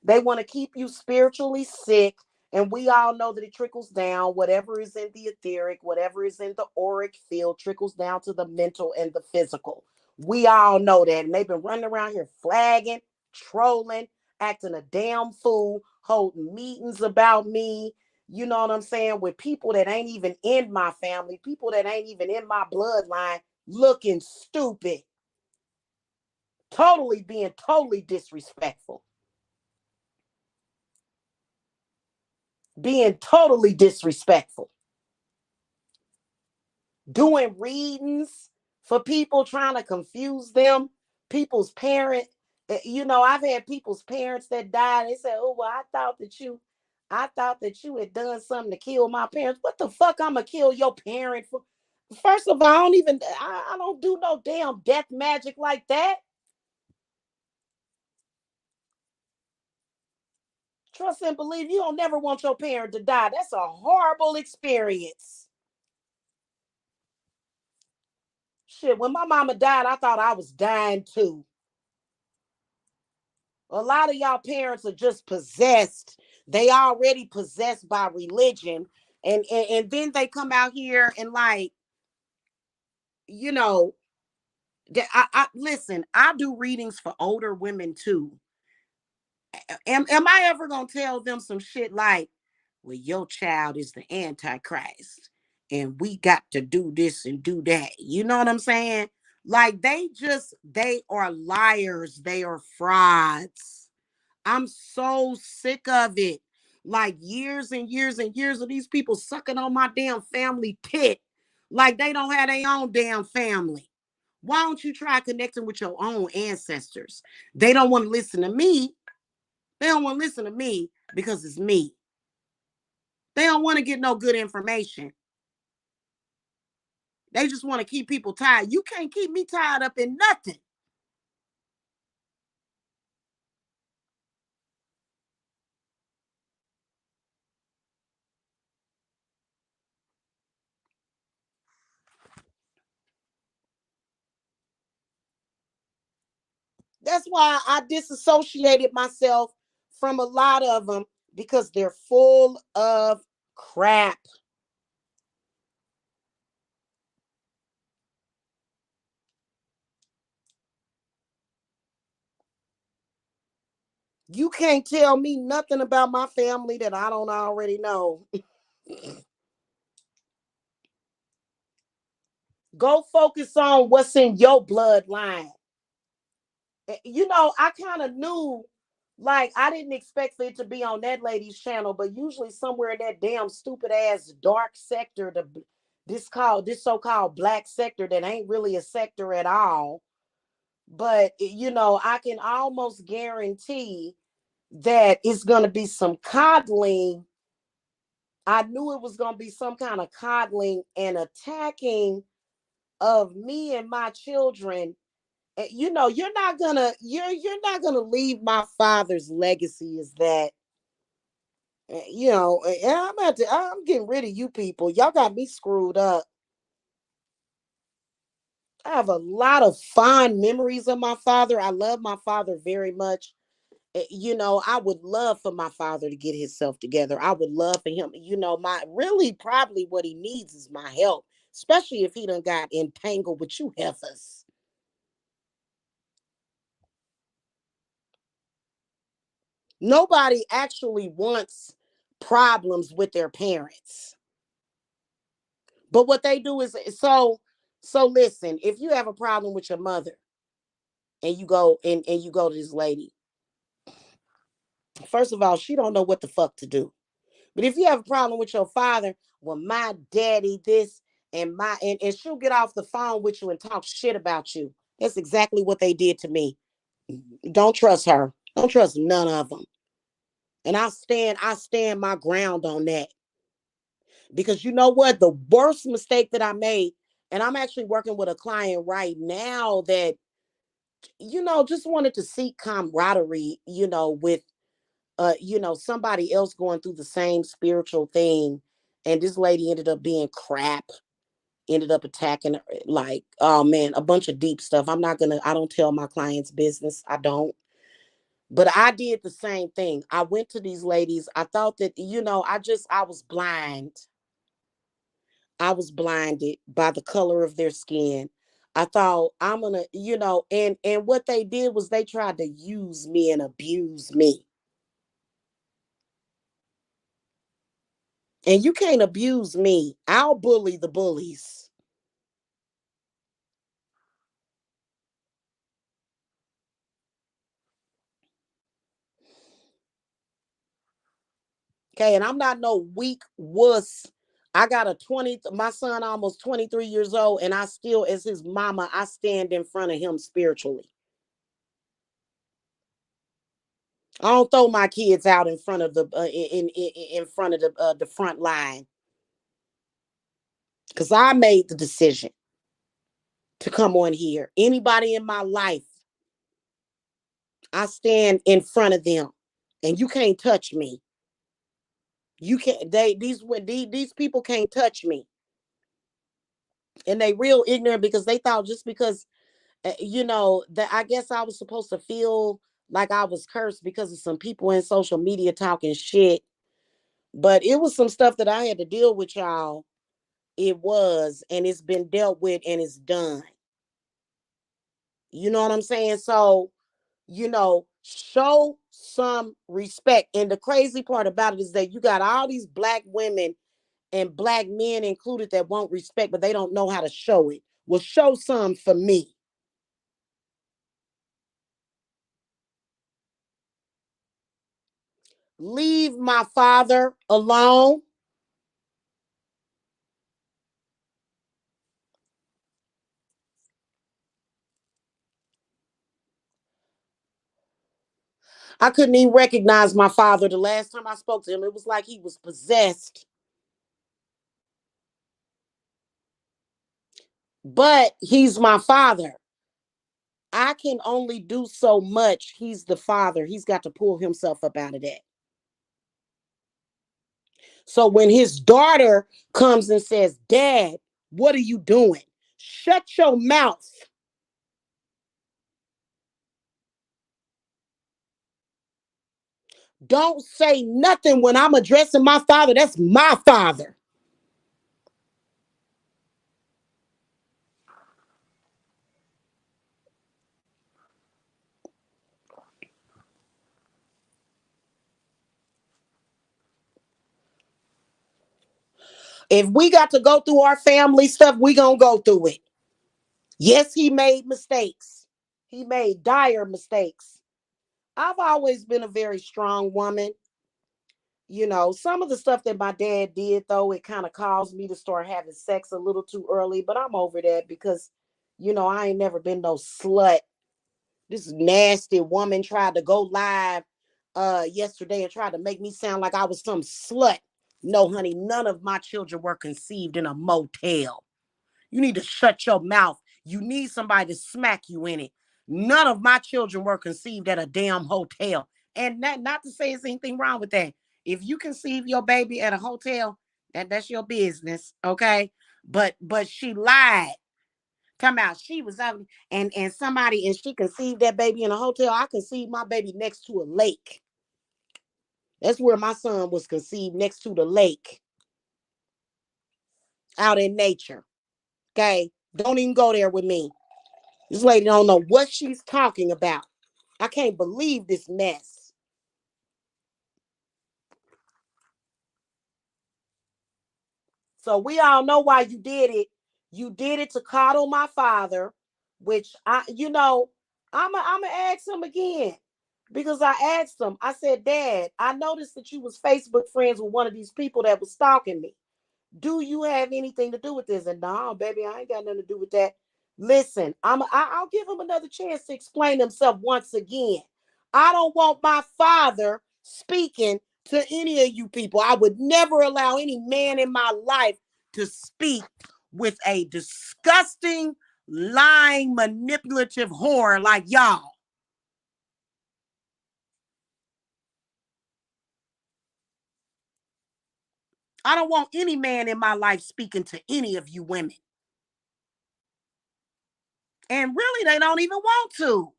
They want to keep you spiritually sick. And we all know that it trickles down. Whatever is in the etheric, whatever is in the auric field trickles down to the mental and the physical. We all know that. And they've been running around here flagging, trolling, acting a damn fool, holding meetings about me. You know what I'm saying? With people that ain't even in my family, people that ain't even in my bloodline, looking stupid. Totally being totally disrespectful. Being totally disrespectful. Doing readings for people, trying to confuse them, people's parents. You know, I've had people's parents that died. They said, "Oh, well, I thought that you had done something to kill my parents." What the fuck? I'ma kill your parent for? First of all, I don't do no damn death magic like that. Trust and believe, you don't never want your parent to die. That's a horrible experience. Shit, when my mama died, I thought I was dying too. A lot of y'all parents are just possessed. They already possessed by religion. And then they come out here and like, you know, I listen, I do readings for older women too. Am I ever gonna tell them some shit like, well, your child is the Antichrist and we got to do this and do that? You know what I'm saying? Like they are liars, they are frauds. I'm so sick of it. Like years and years and years of these people sucking on my damn family tit. Like they don't have their own damn family. Why don't you try connecting with your own ancestors? They don't want to listen to me. They don't want to listen to me because it's me. They don't want to get no good information. They just want to keep people tied. You can't keep me tied up in nothing. That's why I disassociated myself from a lot of them because they're full of crap. You can't tell me nothing about my family that I don't already know. Go focus on what's in your bloodline. You know, I kind of knew, like, I didn't expect for it to be on that lady's channel, but usually somewhere in that damn stupid ass dark sector, this so-called black sector that ain't really a sector at all. But you know, I can almost guarantee that it's gonna be some coddling I knew it was gonna be some kind of coddling and attacking of me and my children. And, you're not gonna leave my father's legacy is that I'm getting rid of you people. Y'all got me screwed up. I have a lot of fond memories of my father. I love my father very much. I would love for my father to get himself together. I would love for him, my really probably what he needs is my help, especially if he done got entangled with you heifers. Nobody actually wants problems with their parents. But what they do is so listen, if you have a problem with your mother and you go to this lady, first of all, she don't know what the fuck to do. But if you have a problem with your father, well, my daddy, this and she'll get off the phone with you and talk shit about you. That's exactly what they did to me. Don't trust her. Don't trust none of them. And I stand my ground on that. Because you know what? The worst mistake that I made, and I'm actually working with a client right now that, just wanted to seek camaraderie, with somebody else going through the same spiritual thing. And this lady ended up being crap, ended up attacking her, like, oh man, a bunch of deep stuff. I don't tell my clients business. I don't. But I did the same thing. I went to these ladies. I thought that, I was blind. I was blinded by the color of their skin. I thought I'm gonna, and what they did was they tried to use me and abuse me. And you can't abuse me. I'll bully the bullies. Okay, and I'm not no weak wuss. I got my son almost 23 years old, and I still, as his mama, I stand in front of him spiritually. I don't throw my kids out in front of in front of the front line because I made the decision to come on here. Anybody in my life, I stand in front of them, and you can't touch me. You can't. These people can't touch me, and they real ignorant because they thought just because that I guess I was supposed to feel like I was cursed because of some people in social media talking shit. But it was some stuff that I had to deal with, y'all. It was, and it's been dealt with, and it's done. You know what I'm saying? So, show some respect. And the crazy part about it is that you got all these black women and black men included that won't respect, but they don't know how to show it. Well, show some for me. Leave my father alone. I couldn't even recognize my father the last time I spoke to him. It was like he was possessed. But he's my father. I can only do so much. He's the father. He's got to pull himself up out of that. So when his daughter comes and says, Dad, what are you doing? Shut your mouth. Don't say nothing when I'm addressing my father. That's my father. If we got to go through our family stuff, we gonna go through it. Yes, he made mistakes. He made dire mistakes. I've always been a very strong woman. Some of the stuff that my dad did, though, it kind of caused me to start having sex a little too early, but I'm over that because, I ain't never been no slut. This nasty woman tried to go live yesterday and tried to make me sound like I was some slut. No, honey, none of my children were conceived in a motel. You need to shut your mouth. You need somebody to smack you in it. None of my children were conceived at a damn hotel. And not to say there's anything wrong with that. If you conceive your baby at a hotel, that's your business, okay? But she lied. Come out, she was out and somebody and she conceived that baby in a hotel. I conceived my baby next to a lake. That's where my son was conceived, next to the lake, out in nature. Okay, don't even go there with me. This lady don't know what she's talking about. I can't believe this mess. So we all know why you did it. You did it to coddle my father, which I'm gonna ask him again. Because I asked him, I said, Dad, I noticed that you was Facebook friends with one of these people that was stalking me. Do you have anything to do with this? And no, baby, I ain't got nothing to do with that. Listen, I'll give him another chance to explain himself once again. I don't want my father speaking to any of you people. I would never allow any man in my life to speak with a disgusting, lying, manipulative whore like y'all. I don't want any man in my life speaking to any of you women. And really, they don't even want to.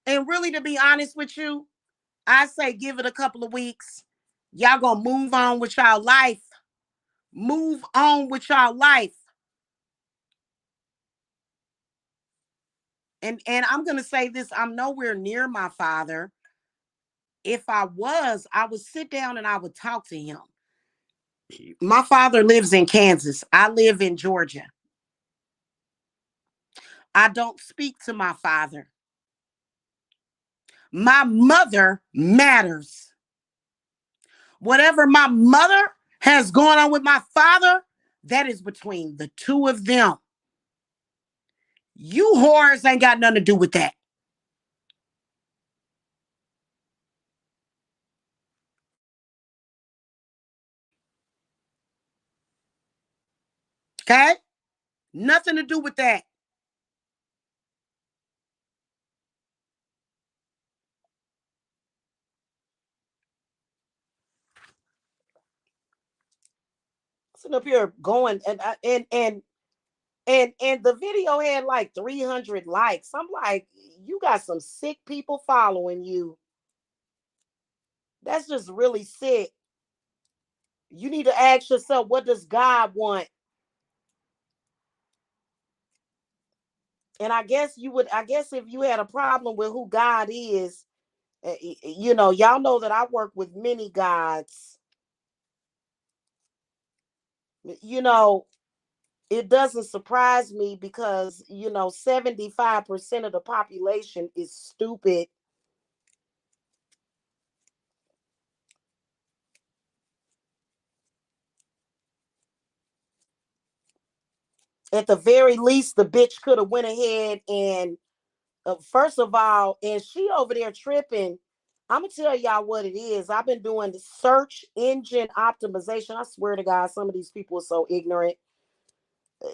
And really, to be honest with you, I say give it a couple of weeks. Y'all gonna move on with y'all life. Move on with y'all life. And I'm gonna say this: I'm nowhere near my father. If I was, I would sit down and I would talk to him. My father lives in Kansas. I live in Georgia. I don't speak to my father. My mother matters. Whatever my mother has gone on with my father, that is between the two of them. You whores ain't got nothing to do with that. Okay? Nothing to do with that. Sitting up here going and the video had like 300 likes. I'm like, you got some sick people following you. That's just really sick. You need to ask yourself, what does God want? And I guess if you had a problem with who God is, y'all know that I work with many gods. You know, it doesn't surprise me because 75% of the population is stupid. At the very least, the bitch could have went ahead and first of all, and she over there tripping. I'm gonna tell y'all what it is. I've been doing the search engine optimization. I swear to God, some of these people are so ignorant.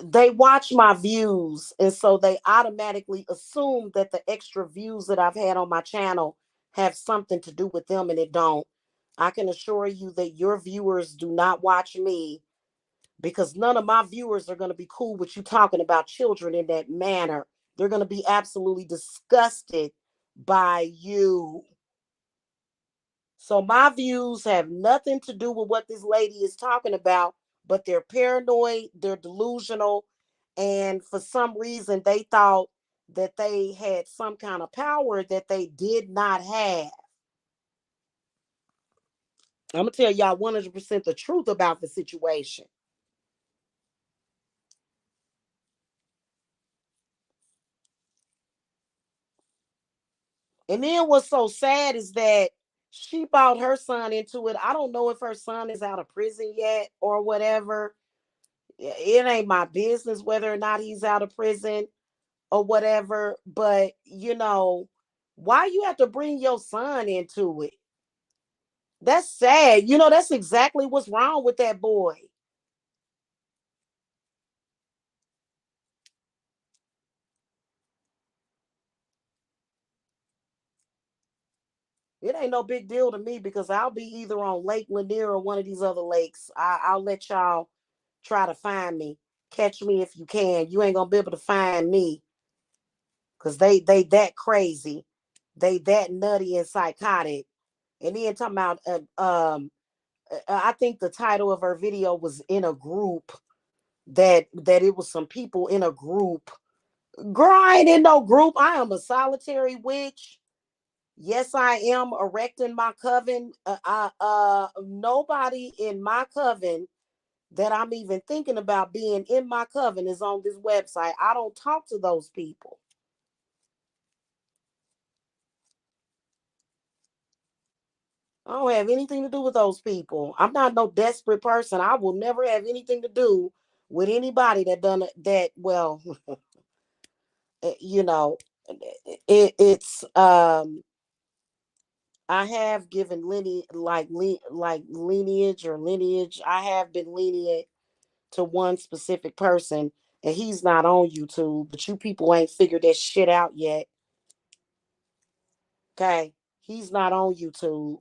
They watch my views, and so they automatically assume that the extra views that I've had on my channel have something to do with them, and it don't. I can assure you that your viewers do not watch me because none of my viewers are going to be cool with you talking about children in that manner. They're going to be absolutely disgusted by you. So my views have nothing to do with what this lady is talking about, but they're paranoid, they're delusional, and for some reason they thought that they had some kind of power that they did not have. I'm going to tell y'all 100% the truth about the situation. And then what's so sad is that she brought her son into it. I don't know if her son is out of prison yet or whatever. It ain't my business whether or not he's out of prison or whatever. But why you have to bring your son into it? That's sad. You know, that's exactly what's wrong with that boy. It ain't no big deal to me because I'll be either on Lake Lanier or one of these other lakes. I'll let y'all try to find me. Catch me if you can. You ain't gonna be able to find me because they that crazy. They that nutty and psychotic. And then talking about I think the title of her video was in a group that it was some people in a group. Girl, I ain't in no group. I am a solitary witch. Yes, I am erecting my coven. Nobody in my coven that I'm even thinking about being in my coven is on this website. I don't talk to those people. I don't have anything to do with those people. I'm not no desperate person. I will never have anything to do with anybody that done that. Well, you know, it's I have given lineage or lineage. I have been lenient to one specific person, and he's not on YouTube. But you people ain't figured that shit out yet. Okay, he's not on YouTube.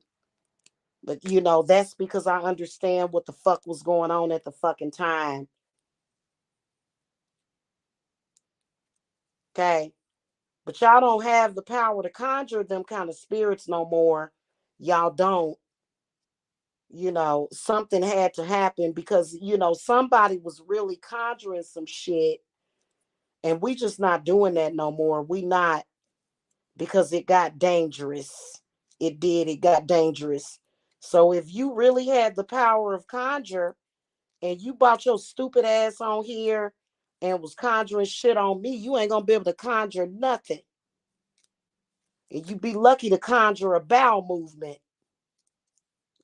But you know that's because I understand what the fuck was going on at the fucking time. Okay, but y'all don't have the power to conjure them kind of spirits no more. Y'all don't. You know, something had to happen because you know somebody was really conjuring some shit, and we just not doing that no more. We not, because it got dangerous. It did. It got dangerous. So if you really had the power of conjure and you brought your stupid ass on here and was conjuring shit on me, you ain't gonna be able to conjure nothing. And you be lucky to conjure a bowel movement.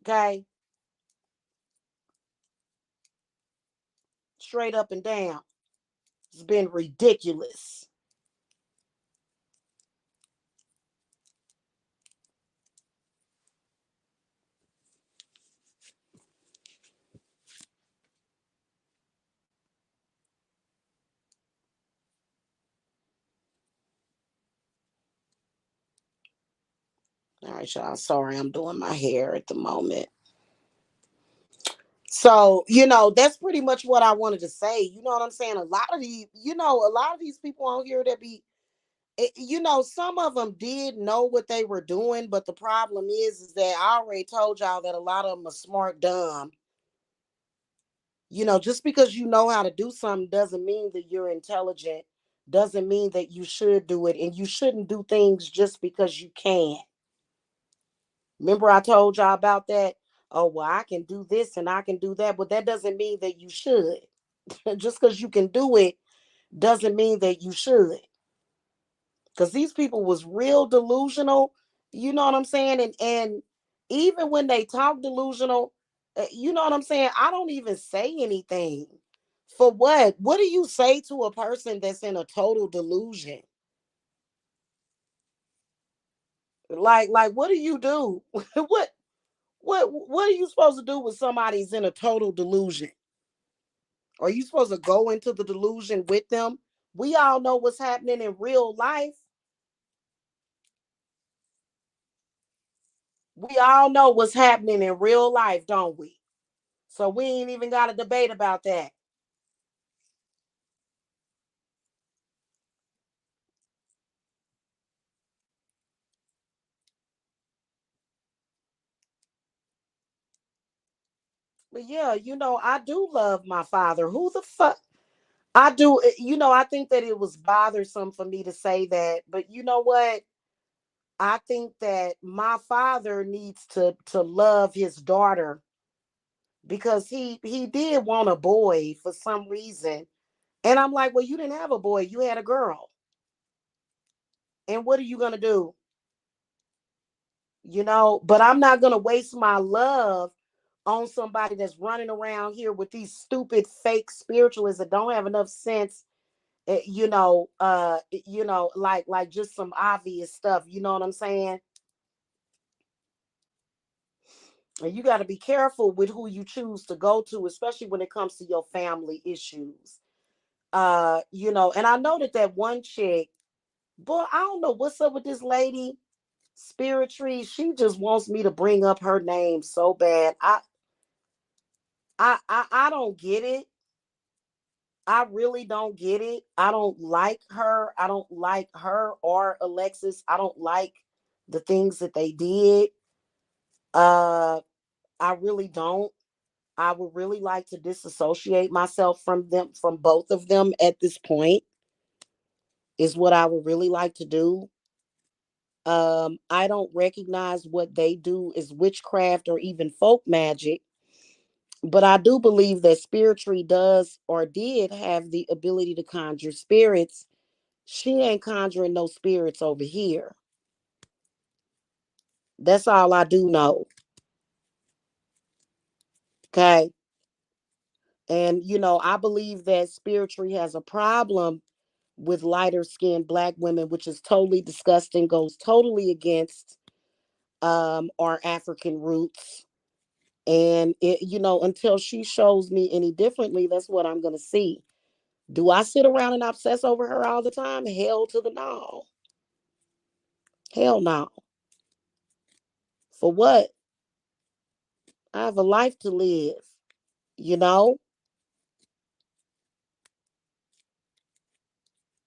Okay, straight up and down. It's been ridiculous. All right, y'all. Sorry, I'm doing my hair at the moment. So, you know, that's pretty much what I wanted to say. You know what I'm saying? A lot of these, you know, a lot of these people on here that be, you know, some of them did know what they were doing, but the problem is that I already told y'all that a lot of them are smart dumb. You know, just because you know how to do something doesn't mean that you're intelligent, doesn't mean that you should do it, and you shouldn't do things just because you can. Remember, I told y'all about that? Oh, well, I can do this and I can do that, but that doesn't mean that you should. Just because you can do it doesn't mean that you should. Because these people was real delusional. You know what I'm saying? And even when they talk delusional, you know what I'm saying? I don't even say anything. For what? What do you say to a person that's in a total delusion? Like what do you do? What are you supposed to do when somebody's in a total delusion? Are you supposed to go into the delusion with them? We all know what's happening in real life. We all know what's happening in real life, don't we? So we ain't even got a debate about that. But yeah, you know, I do love my father. Who the fuck? I do, you know, I think that it was bothersome for me to say that, but you know what? I think that my father needs to love his daughter because he did want a boy for some reason. And I'm like, well, you didn't have a boy, you had a girl. And what are you gonna do? You know, but I'm not gonna waste my love on somebody that's running around here with these stupid fake spiritualists that don't have enough sense. You know, like just some obvious stuff. You know what I'm saying? And you got to be careful with who you choose to go to, especially when it comes to your family issues. And I know that one chick, boy, I don't know what's up with this lady, Spirit Tree. She just wants me to bring up her name so bad. I don't get it. I really don't get it. I don't like her. I don't like her or Alexis. I don't like the things that they did. Uh, I really don't. I would really like to disassociate myself from them, from both of them at this point, is what I would really like to do. I don't recognize what they do as witchcraft or even folk magic, but I do believe that spiritry does or did have the ability to conjure spirits. She ain't conjuring no spirits over here. That's all I do know. Okay. And, I believe that spiritry has a problem with lighter skinned black women, which is totally disgusting, goes totally against our African roots. And until she shows me any differently, that's what I'm gonna see. Do I sit around and obsess over her all the time? Hell to the no. Hell no. For what? I have a life to live, you know?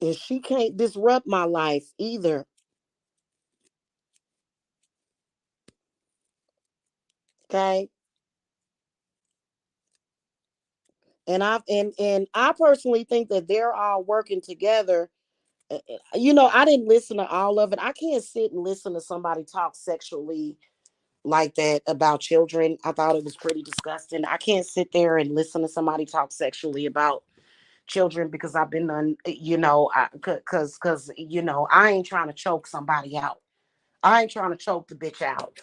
And she can't disrupt my life either. Okay. And I personally think that they're all working together. I didn't listen to all of it. I can't sit and listen to somebody talk sexually like that about children. I thought it was pretty disgusting. I can't sit there and listen to somebody talk sexually about children because I've been on, because I ain't trying to choke somebody out. I ain't trying to choke the bitch out.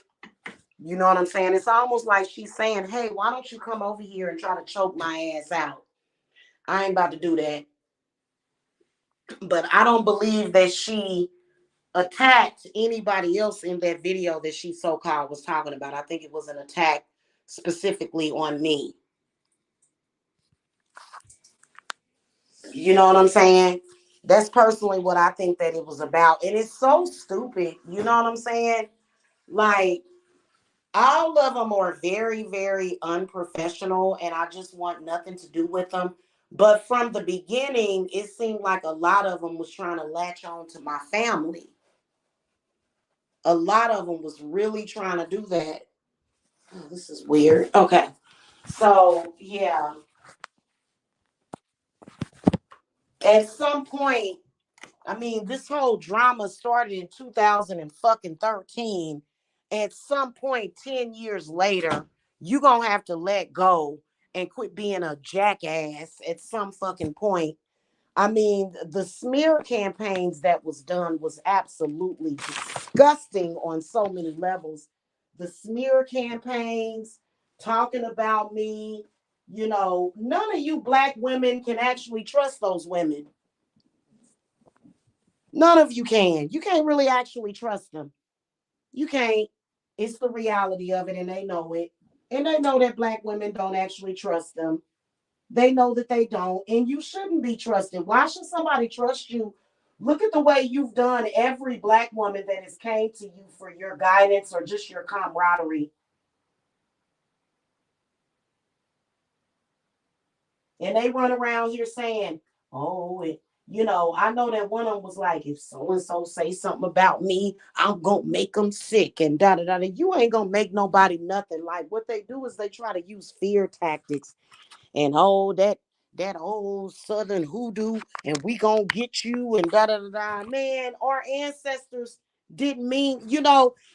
You know what I'm saying? It's almost like she's saying, "Hey, why don't you come over here and try to choke my ass out?" I ain't about to do that. But I don't believe that she attacked anybody else in that video that she so-called was talking about. I think it was an attack specifically on me. You know what I'm saying? That's personally what I think that it was about. And it's so stupid. You know what I'm saying? Like, all of them are very, very unprofessional, and I just want nothing to do with them. But from the beginning, it seemed like a lot of them was trying to latch on to my family. A lot of them was really trying to do that. Oh, this is weird. Okay. So, yeah, at some point, I mean, this whole drama started in 2013. At some point, 10 years later, you going to have to let go and quit being a jackass at some fucking point. I mean, the smear campaigns that was done was absolutely disgusting on so many levels. The smear campaigns, talking about me, none of you black women can actually trust those women. None of you can. You can't really actually trust them. You can't. It's the reality of it, and they know it. And they know that black women don't actually trust them. They know that they don't, and you shouldn't be trusted. Why should somebody trust you? Look at the way you've done every black woman that has came to you for your guidance or just your camaraderie. And they run around here saying, "Oh, I know that one of them was like, if so and so say something about me, I'm gonna make them sick and da da da. You ain't gonna make nobody nothing. Like what they do is they try to use fear tactics and that old southern hoodoo and we gonna get you and da da da da. Man, our ancestors didn't mean,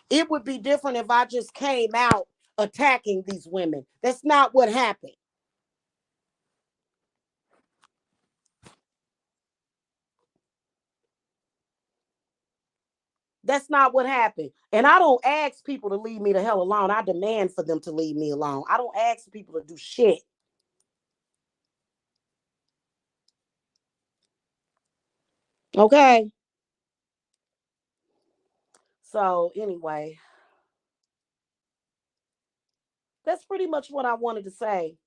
it would be different if I just came out attacking these women. That's not what happened. That's not what happened. And I don't ask people to leave me the hell alone. I demand for them to leave me alone. I don't ask people to do shit. Okay. So anyway, That's pretty much what I wanted to say.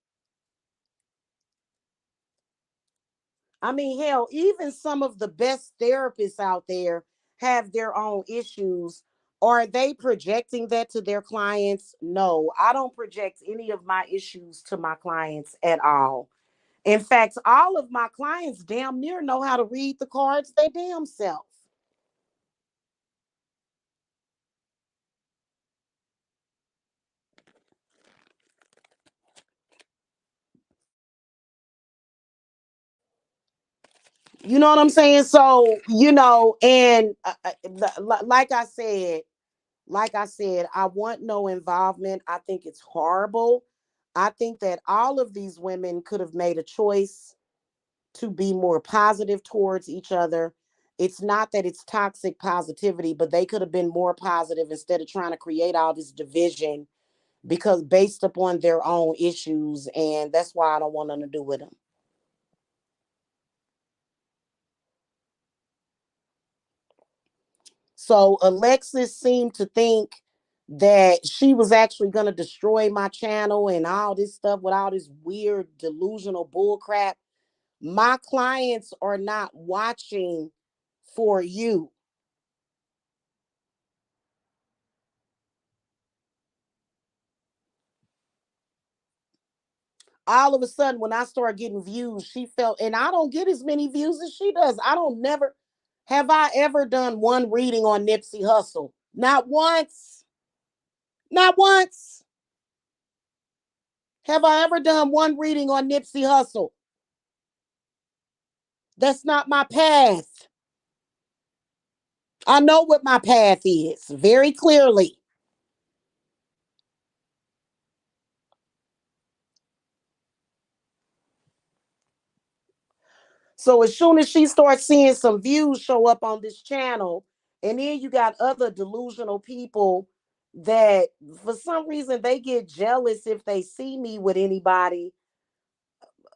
I mean, hell, even some of the best therapists out there have their own issues. Are they projecting that to their clients? No, I don't project any of my issues to my clients at all. In fact, all of my clients damn near know how to read the cards they damn self. You know what I'm saying? So, and like I said, I want no involvement. I think it's horrible. I think that all of these women could have made a choice to be more positive towards each other. It's not that it's toxic positivity, but they could have been more positive instead of trying to create all this division because based upon their own issues. And that's why I don't want nothing to do with them. So Alexis seemed to think that she was actually going to destroy my channel and all this stuff with all this weird delusional bull crap. My clients are not watching for you. All of a sudden, when I start getting views, she felt, and I don't get as many views as she does. I don't never have I ever done one reading on Nipsey Hussle. Not once. Not once. Have I ever done one reading on Nipsey Hussle? That's not my path. I know what my path is very clearly. So as soon as she starts seeing some views show up on this channel, and then you got other delusional people that for some reason they get jealous if they see me with anybody,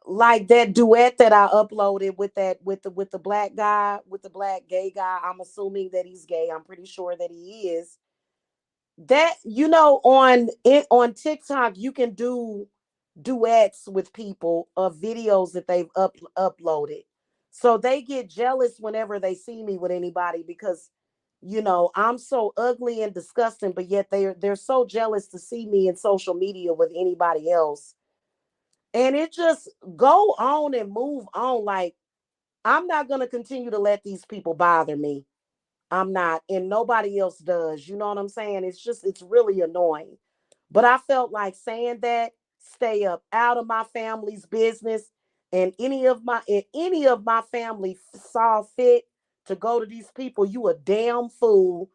like that duet that I uploaded with that with the black guy, with the black gay guy. I'm assuming that he's gay. I'm pretty sure that he is. That on it on TikTok you can do duets with people of videos that they've uploaded. So they get jealous whenever they see me with anybody because I'm so ugly and disgusting, but yet they're so jealous to see me in social media with anybody else. And it just go on and move on. Like I'm not gonna continue to let these people bother me. I'm not, and nobody else does. You know what I'm saying? It's really annoying. But I felt like saying that, stay up out of my family's business. And any of my family saw fit to go to these people, you a damn fool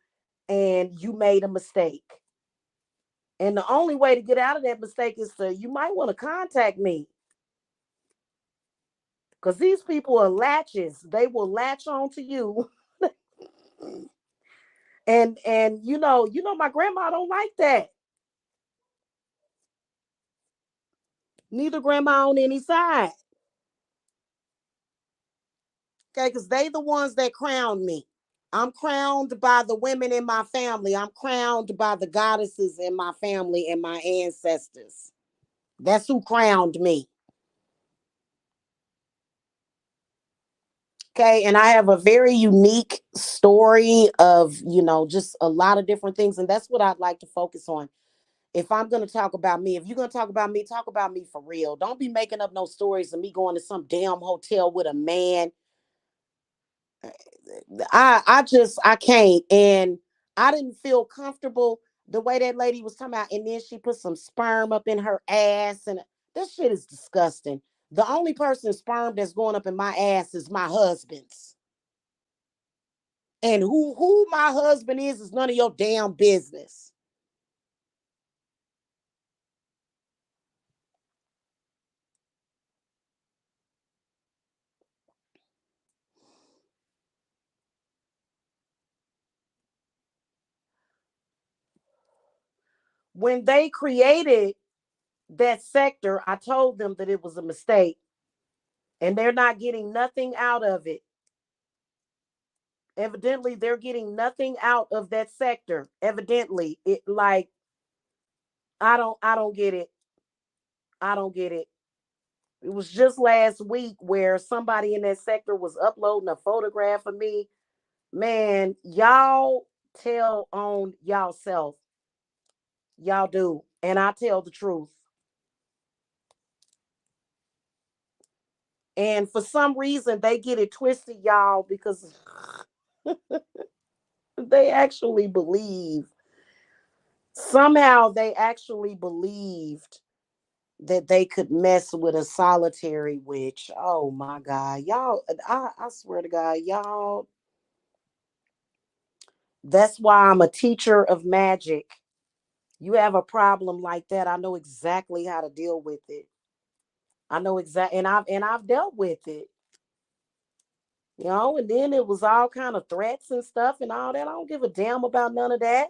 and you made a mistake. And the only way to get out of that mistake is to you might want to contact me. Because these people are latches. They will latch on to you. And my grandma don't like that. Neither grandma on any side. Okay, because they the ones that crowned me. I'm crowned by the women in my family. I'm crowned by the goddesses in my family and my ancestors. That's who crowned me. Okay, and I have a very unique story of, just a lot of different things. And that's what I'd like to focus on. If I'm going to talk about me, if you're going to talk about me for real. Don't be making up no stories of me going to some damn hotel with a man. I can't. And I didn't feel comfortable the way that lady was talking about. And then she put some sperm up in her ass. And this shit is disgusting. The only person's sperm that's going up in my ass is my husband's. And who my husband is none of your damn business. When they created that sector, I told them that it was a mistake and they're not getting nothing out of it. Evidently, they're getting nothing out of that sector. Evidently, it like I don't get it. I don't get it. It was just last week where somebody in that sector was uploading a photograph of me. Man, y'all tell on y'all self. Y'all do. And I tell the truth. And for some reason they get it twisted, y'all, because they actually believe, somehow they actually believed that they could mess with a solitary witch. Oh my God. Y'all, I swear to God, y'all, that's why I'm a teacher of magic. You have a problem like that, I know exactly how to deal with it. I know exactly, and I've dealt with it. And then it was all kind of threats and stuff and all that. I don't give a damn about none of that.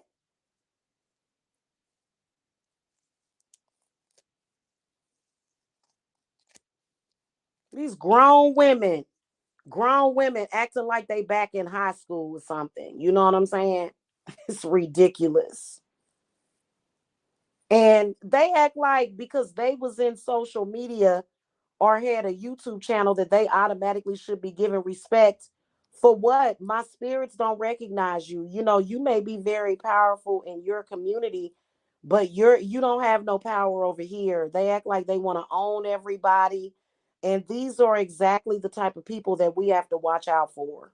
These grown women acting like they back in high school or something. You know what I'm saying? It's ridiculous. And they act like because they was in social media or had a YouTube channel that they automatically should be given respect. For what? My spirits don't recognize you. You may be very powerful in your community, but you don't have no power over here. They act like they want to own everybody. And these are exactly the type of people that we have to watch out for.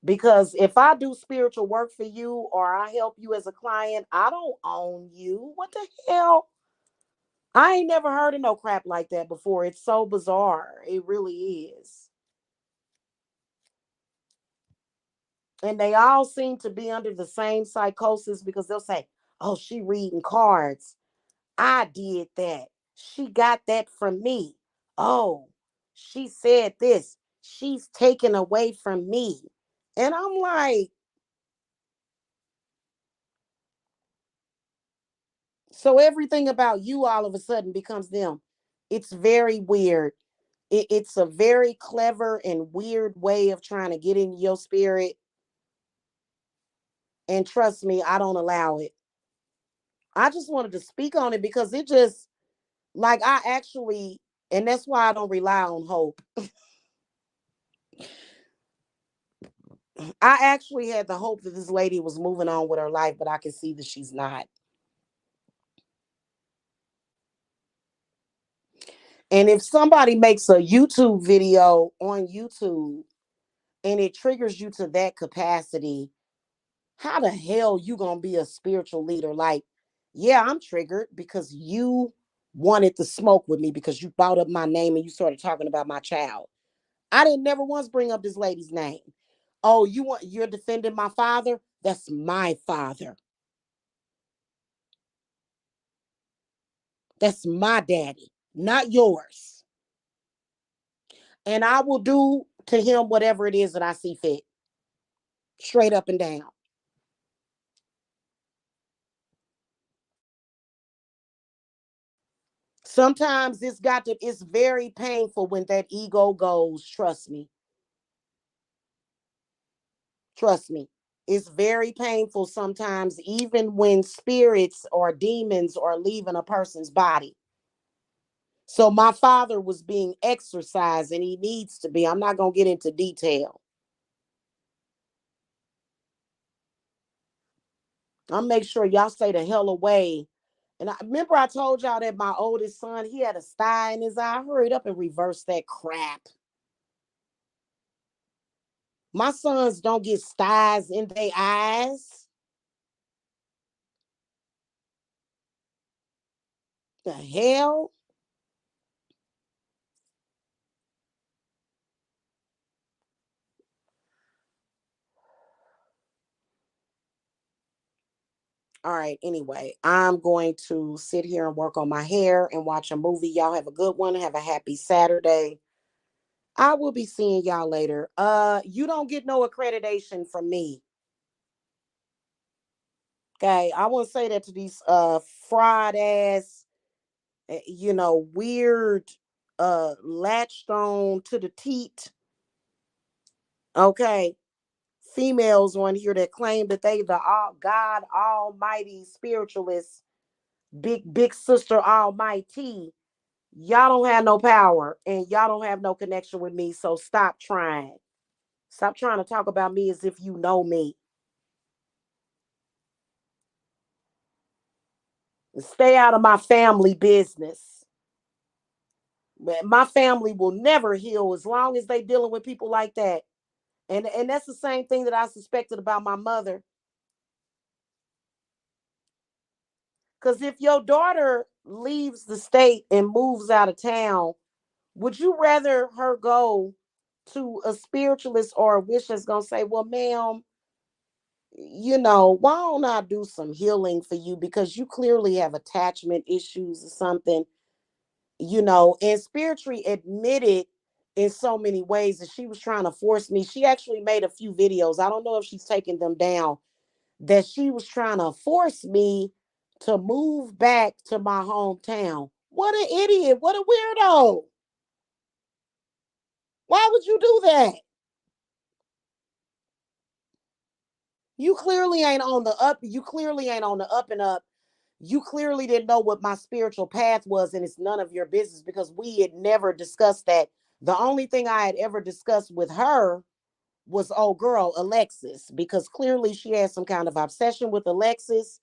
Because if I do spiritual work for you or I help you as a client, I don't own you. What the hell? I ain't never heard of no crap like that before. It's so bizarre. It really is. And they all seem to be under the same psychosis because they'll say, "Oh, she reading cards. I did that. She got that from me. Oh, she said this. She's taken away from me." And I'm like, so everything about you all of a sudden becomes them. It's very weird. It's a very clever and weird way of trying to get in your spirit. And trust me, I don't allow it. I just wanted to speak on it because it just, like, I actually, and that's why I don't rely on hope. I actually had the hope that this lady was moving on with her life, but I can see that she's not. And if somebody makes a YouTube video on YouTube and it triggers you to that capacity, how the hell you gonna be a spiritual leader? Like, yeah, I'm triggered because you wanted to smoke with me because you brought up my name and you started talking about my child. I didn't never once bring up this lady's name. Oh, you're defending my father? That's my father. That's my daddy, not yours. And I will do to him whatever it is that I see fit. Straight up and down. Sometimes it's very painful when that ego goes, trust me. Trust me. It's very painful sometimes, even when spirits or demons are leaving a person's body. So my father was being exorcised and he needs to be. I'm not going to get into detail. I'll make sure y'all stay the hell away. And I remember I told y'all that my oldest son, he had a sty in his eye. I hurried up and reversed that crap. My sons don't get styes in their eyes. The hell? All right. Anyway, I'm going to sit here and work on my hair and watch a movie. Y'all have a good one. Have a happy Saturday. I will be seeing y'all later. You don't get no accreditation from me. Okay. I want to say that to these fried ass, weird latched on to the teat. Okay. females on here that claim that they the God Almighty spiritualist, big sister Almighty. Y'all don't have no power and y'all don't have no connection with me. So stop trying. Stop trying to talk about me as if you know me. Stay out of my family business. My family will never heal as long as they dealing with people like that. And that's the same thing that I suspected about my mother. Because if your daughter leaves the state and moves out of town, would you rather her go to a spiritualist or a witch that's gonna say, well, ma'am, why don't I do some healing for you? Because you clearly have attachment issues or something, and spiritually admitted in so many ways that she was trying to force me. She actually made a few videos. I don't know if she's taking them down, that she was trying to force me to move back to my hometown. What an idiot. What a weirdo. Why would you do that? You clearly ain't on the up. You clearly ain't on the up and up. You clearly didn't know what my spiritual path was, and it's none of your business because we had never discussed that. The only thing I had ever discussed with her was, oh girl, Alexis, because clearly she had some kind of obsession with Alexis.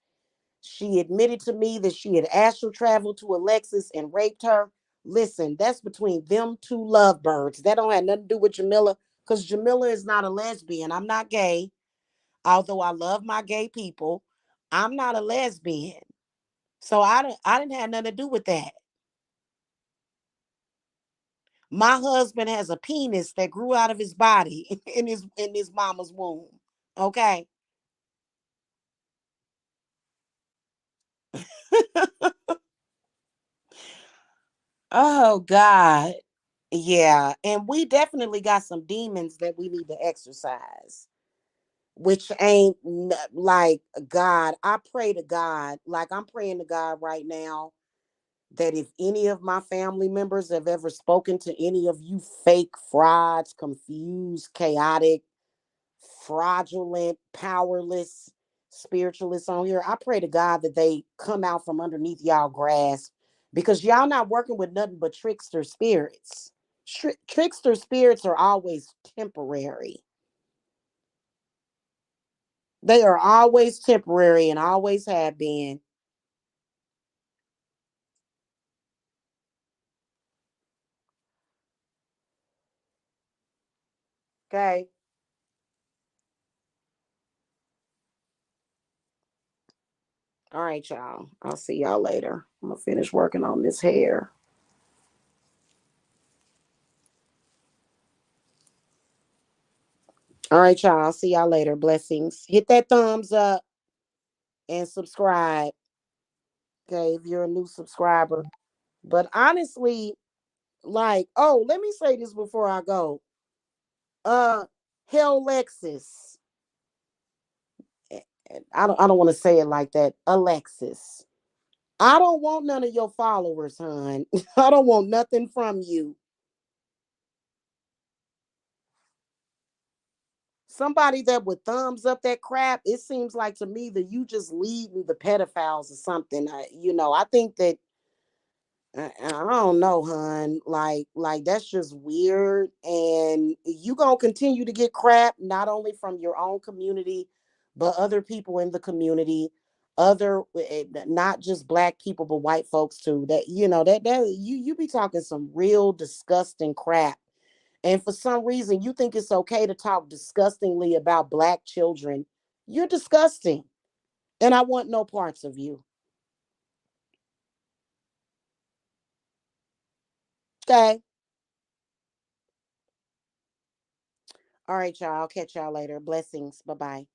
She admitted to me that she had astral traveled to Alexis and raped her. Listen, that's between them two lovebirds. That don't have nothing to do with Jamila, because Jamila is not a lesbian. I'm not gay, although I love my gay people. I'm not a lesbian. So I didn't have nothing to do with that. My husband has a penis that grew out of his body in his mama's womb. Okay. Oh God. Yeah. And we definitely got some demons that we need to exercise, which ain't like God. I pray to God, like I'm praying to God right now, that if any of my family members have ever spoken to any of you fake frauds, confused, chaotic, fraudulent, powerless spiritualists on here, I pray to God that they come out from underneath y'all grasp, because y'all not working with nothing but trickster spirits. Trickster spirits are always temporary. They are always temporary and always have been. Okay. All right, y'all. I'll see y'all later. I'm gonna finish working on this hair. All right, y'all. I'll see y'all later. Blessings. Hit that thumbs up and subscribe. Okay, if you're a new subscriber. But honestly, like, oh, let me say this before I go. Uh Hell Lexus. I don't want to say it like that. Alexis. I don't want none of your followers, hon. I don't want nothing from you. Somebody that would thumbs up that crap, it seems like to me that you just leading the pedophiles or something. I think that I don't know, hun. Like that's just weird. And you gonna continue to get crap not only from your own community, but other people in the community, not just black people, but white folks too. That you be talking some real disgusting crap. And for some reason, you think it's okay to talk disgustingly about black children. You're disgusting. And I want no parts of you. Okay. All right, y'all. I'll catch y'all later. Blessings. Bye bye.